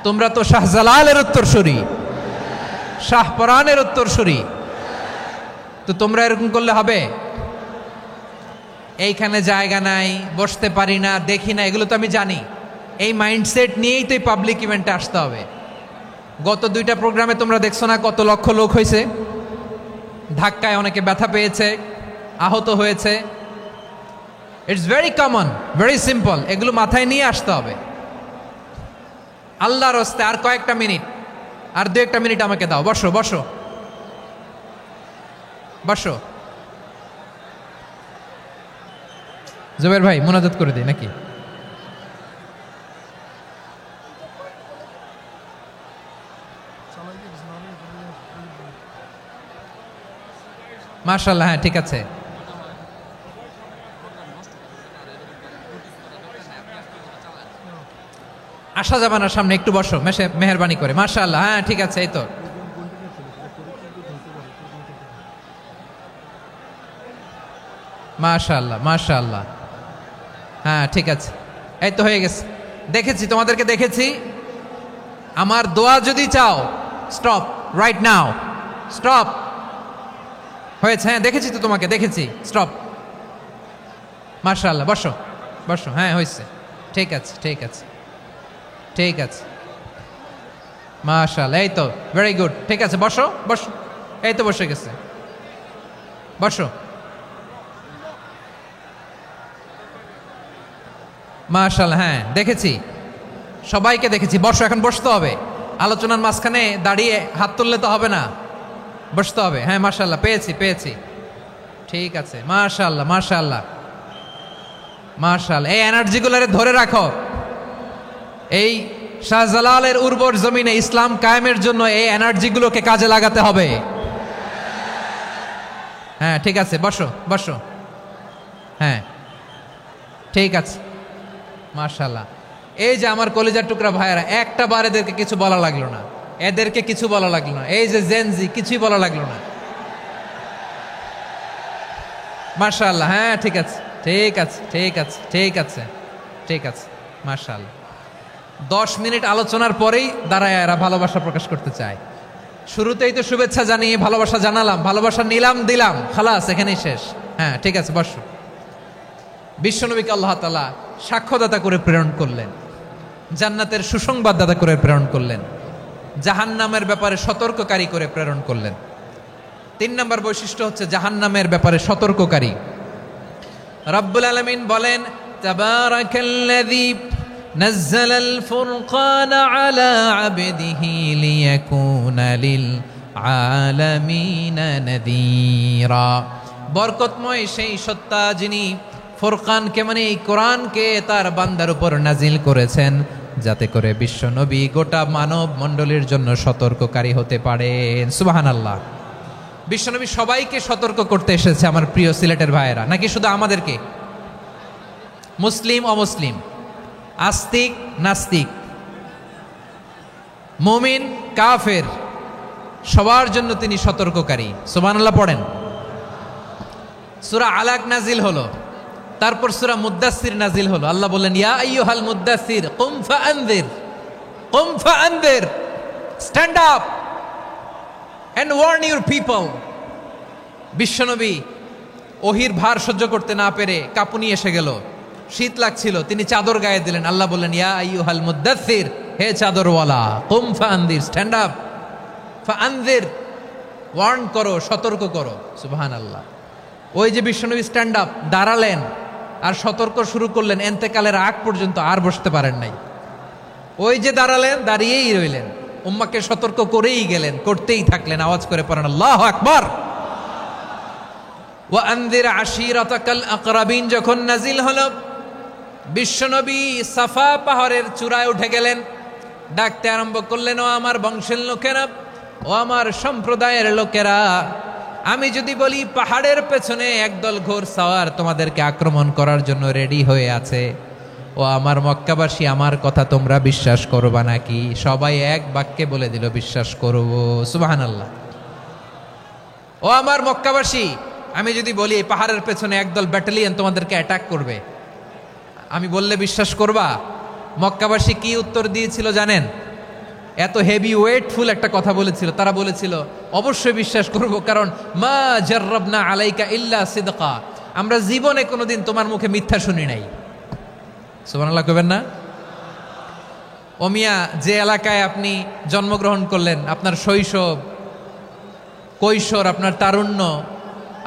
তোমরা তো শাহজালালের উত্তরসূরি, শাহপরানের উত্তরসূরি। তো তোমরা এরকম করলে হবে? এইখানে জায়গা নাই, বসতে পারি না, দেখি না, এগুলো তো আমি জানি। এই মাইন্ডসেট নিয়েই তো এই পাবলিক ইভেন্টে আসতে হবে। গত 2টা প্রোগ্রামে তোমরা দেখছো না কত লক্ষ লোক হয়েছে, ধাক্কায় অনেকে ব্যথা পেয়েছে, আহত হয়েছে। It's very common, very simple. এগুলো মাথায় নিয়ে আসতে হবে। আল্লাহর হস্তে আর কয়েকটা মিনিট, আর 2-1 মিনিট আমাকে দাও। বসো বসো বসো। জুবের ভাই মুনাজাত করে দিই নাকি? মাশাআল্লাহ, হ্যাঁ ঠিক আছে। আসা যাবে না সামনে, একটু বসো মেহেরবানি করে। মাশাআল্লাহ, হ্যাঁ ঠিক আছে। এই তো মাশাআল্লাহ মাশাআল্লাহ, হ্যাঁ ঠিক আছে। এই তো হয়ে গেছে। দেখেছি, তোমাদেরকে দেখেছি। আমার দোয়া যদি চাও, স্টপ রাইট নাও, স্টপ। হয়েছে, হ্যাঁ দেখেছি তো তোমাকে, দেখেছি। স্টপ। মাশাআল্লাহ, বসো বসো। হ্যাঁ হয়েছে, ঠিক আছে ঠিক আছে ঠিক আছে। মাশাআল্লাহ, এই তো ভেরি গুড। ঠিক আছে, বসো বসো। এই তো বসে গেছে, বসো। মাশাআল্লাহ, হ্যাঁ দেখেছি, সবাইকে দেখেছি। বসো, এখন বসতে হবে। আলোচনার মাঝখানে দাঁড়িয়ে হাত তুললে তো হবে না, বসতে হবে। হ্যাঁ মাশাআল্লাহ, পেয়েছি পেয়েছি। ঠিক আছে, মাশাআল্লাহ মাশাআল্লাহ মাশাআল্লাহ। এই এনার্জিগুলোরে ধরে রাখো। এই শাহজালালের উর্বর জমিনে ইসলাম কায়েমের জন্য এই এনার্জিগুলোকে কাজে লাগাতে হবে। হ্যাঁ ঠিক আছে, বসো বসো। হ্যাঁ ঠিক আছে, মাশাআল্লাহ। এই যে আমার কলিজার টুকরা ভাইয়েরা, একটা বার এদেরকে কিছু বলা লাগলো না, এদেরকে কিছু বলা লাগলো না। এই যে জেনজি, কিছুই বলা লাগলো না। মাশাআল্লাহ, হ্যাঁ ঠিক আছে ঠিক আছে ঠিক আছে ঠিক আছে ঠিক আছে। মাশাআল্লাহ। 10 মিনিট আলোচনার পরেই দাঁড়ায় এরা ভালোবাসা প্রকাশ করতে চায়। শুরুতেই তো শুভেচ্ছা জানিয়ে ভালোবাসা জানালাম, ভালোবাসা নিলাম দিলাম, খালাস, এখানেই শেষ। হ্যাঁ ঠিক আছে, বসো। বিশ্বনবীকে আল্লাহ তাআলা সাক্ষ্যদাতা করে প্রেরণ করলেন, জান্নাতের সুসংবাদদাতা করে প্রেরণ করলেন, জাহান্নামের ব্যাপারে সতর্ককারী করে প্রেরণ করলেন। 3 নম্বর বৈশিষ্ট্য হচ্ছে জাহান্নামের ব্যাপারে সতর্ককারী। রব্বুল আলামিন বলেন, তাবারাকাল্লাযী নাযালাল ফুরকানা আলা আবদিহি লিয়াকুনা লিল আলামিনা নাযীরা। বরকতময় সেই সত্তা যিনি ফুরকানকে, মানে এই কোরআনকে তার বান্দার উপর নাজিল করেছেন, যাতে করে বিশ্ব নবী গোটা মানব মণ্ডলীর জন্য সতর্ককারী হতে পারেন। সুবহানাল্লাহ। বিশ্বনবী সবাইকে সতর্ক করতে এসেছে, আমার প্রিয় সিলেটের ভাইয়েরা, নাকি শুধু আমাদেরকে? মুসলিম অমুসলিম, আস্তিক নাস্তিক, মুমিন কাফের, সবার জন্য তিনি সতর্ককারী। সুবহানাল্লাহ পড়েন। সূরা আলাক নাজিল হলো, তারপর সূরা মুদ্দাসসির নাজিল হলো। আল্লাহ বললেন, ইয়া আইয়ুহাল মুদ্দাসসির কুম ফাআনযির, stand up and warn your people. বিশ্বনবী ওহির ভার সহ্য করতে না পেরে কাঁপুনি এসে গেল, শীত লাগছিল, তিনি চাদর গায়ে দিলেন। আল্লাহ বললেন, ইয়া আইয়ুহাল মুদ্দাসসির, হে চাদরওয়ালা, কুম ফাআনযির, স্ট্যান্ড আপ, ফাআনযির, ওয়ার্ন করো, সতর্ক করো। সুবহানাল্লাহ। ওই যে বিশ্বনবী স্ট্যান্ড আপ, দাঁড়ালেন আর সতর্ক শুরু করলেন, এন্তেকালের আগ পর্যন্ত আর বসতে পারেন নাই। ওই যে দাঁড়ালেন, দাঁড়িয়েই রইলেন, উম্মাকে সতর্ক করেই গেলেন, করতেই থাকলেন। আওয়াজ করে পড়েন আল্লাহু আকবার। ওয়া আনযির আশীরাতাকাল আকরাবিন যখন নাজিল হলো, বিশ্বনবী সাফা পাহাড়ের চূড়ায় উঠে গেলেন, ডাকতে আরম্ভ করলেন, ও আমার বংশের লোকেরা, ও আমার সম্প্রদায়ের লোকেরা, আমি যদি বলি পাহাড়ের পেছনে একদল ঘোড়সাওয়ার তোমাদেরকে আক্রমণ করার জন্য রেডি হয়ে আছে, ও আমার মক্কাবাসী, আমার কথা তোমরা বিশ্বাস করবা নাকি? সবাই এক বাক্যে বলে দিল, বিশ্বাস করব। সুবহানাল্লাহ। ও আমার মক্কাবাসী, আমি যদি বলি এই পাহাড়ের পেছনে একদল ব্যাটালিয়ন তোমাদেরকে অ্যাটাক করবে, আমি বললে বিশ্বাস করবা? মক্কাবাসী কি উত্তর দিয়েছিল জানেন? এত হেভি ওয়েটফুল একটা কথা বলেছিল। তারা বলেছিল অবশ্যই বিশ্বাস করব, কারণ মা জাররাবনা আলাইকা ইল্লা সিদকা, আমরা জীবনে কোনোদিন তোমার মুখে মিথ্যা শুনি নাই। সুবহানাল্লাহ কইবেন না? ও মিয়া, যে এলাকায় আপনি জন্মগ্রহণ করলেন, আপনার শৈশব, কৈশোর, আপনার তারুণ্য,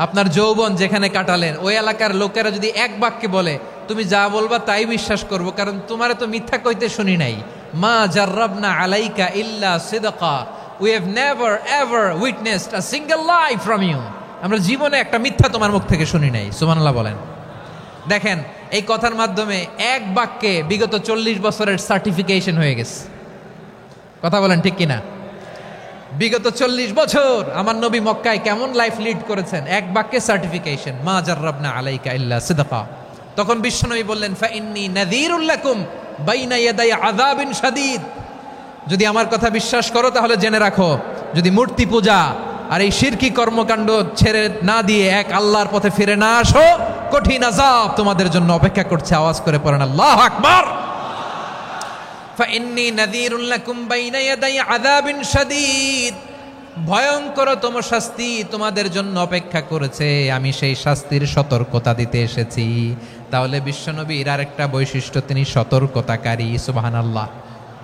আপনার যৌবন যেখানে কাটালেন, ওই এলাকার লোকেরা যদি এক বাক্যে বলে তুমি যা বলবা তাই বিশ্বাস করব, কারণ তোমারে তো মিথ্যা কইতে শুনি নাই। মা জাররাবনা আলাইকা ইল্লা সিদকা, we have never ever witnessed a single lie from you, আমরা জীবনে একটা মিথ্যা তোমার মুখ থেকে শুনি নাই। সুবহানাল্লাহ বলেন। দেখেন, এই কথার মাধ্যমে এক বাক্যে বিগত 40 বছরের সার্টিফিকেশন হয়ে গেছে। কথা বলেন ঠিক কিনা? বিগত 40 বছর আমার নবী মক্কায় কেমন লাইফ লিড করেছেন, এক বাক্যে সার্টিফিকেশন, মা জাররাবনা আলাইকা ইল্লা সিদকা। তখন বিশ্বনবী বললেন ফা ইন্নী নাযীরুল লাকুম বাইনা ইয়াদাই আযাবিন শাদীদ, যদি আমার কথা বিশ্বাস করো তাহলে জেনে রাখো, যদি মূর্তি পূজা আর এই শিরকি কর্মকাণ্ড ছেড়ে না দিয়ে এক আল্লাহর পথে ফিরে না আসো, কঠিন আযাব তোমাদের জন্য অপেক্ষা করছে। আওয়াজ করে পড়েন আল্লাহু আকবার। ফাইন্নী নাযীরুল লাকুম বাইনা ইয়াদাই আযাবিন শাদীদ, ভয়ঙ্করতম শাস্তি তোমাদের জন্য অপেক্ষা করেছে, আমি সেই শাস্তির সতর্কতা দিতে এসেছি। তাহলে বিশ্বনবীর আরেকটা বৈশিষ্ট্য, তিনি সতর্কতাকারী। সুবহানাল্লাহ,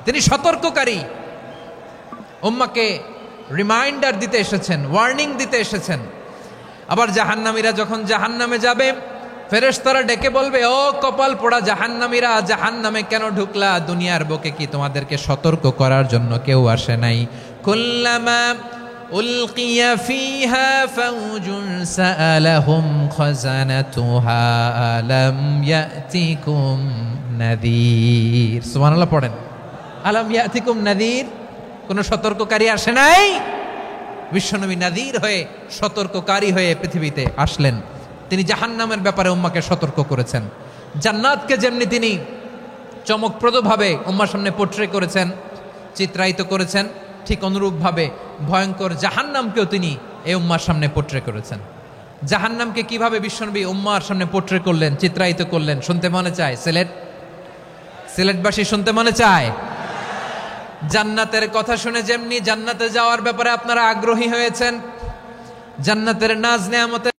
তিনি সতর্ককারী। উম্মাহকে রিমাইন্ডার দিতে এসেছেন, ওয়ার্নিং দিতে এসেছেন। আবার জাহান্নামীরা যখন জাহান্নামে যাবে, ফেরেশতারা ডেকে বলবে, ও কপাল পোড়া জাহান্নামীরা, জাহান্নামে কেন ঢুকলা? দুনিয়ার বুকে কি তোমাদেরকে সতর্ক করার জন্য কেউ আসে নাই? কুল্লামা উলকিয়া ফিহা ফাউজুন সাআলাহুম খাযানাতুহা আলাম ইয়াতিকুম নাযীর। সুবহানাল্লাহ পড়েন, আলাম ইয়াতিকুম নাযীর, কোন সতর্ককারী আসে নাই? বিশ্বনবী নাযীর হয়ে, সতর্ককারী হয়ে পৃথিবীতে আসলেন। তিনি জাহান্নামের ব্যাপারে উম্মাকে সতর্ক করেছেন। জান্নাতকে যেমনি তিনি চমকপ্রদভাবে উম্মার সামনে পোট্রে করেছেন, চিত্রায়িত করেছেন, ঠিক অনুরূপভাবে ভয়ঙ্কর জাহান্নামকেও তিনি এই উম্মার সামনে পোট্রে করেছেন। জাহান্নামকে কিভাবে বিশ্বনবী উম্মার সামনে পোট্রে করলেন, চিত্রায়িত করলেন, শুনতে মনে চায়? সিলেটবাসী শুনতে মনে চায়? জান্নাতের কথা শুনে যেমনি জান্নাতে যাওয়ার ব্যাপারে আপনারা আগ্রহী হয়েছেন, জান্নাতের নাজ নেয়ামতের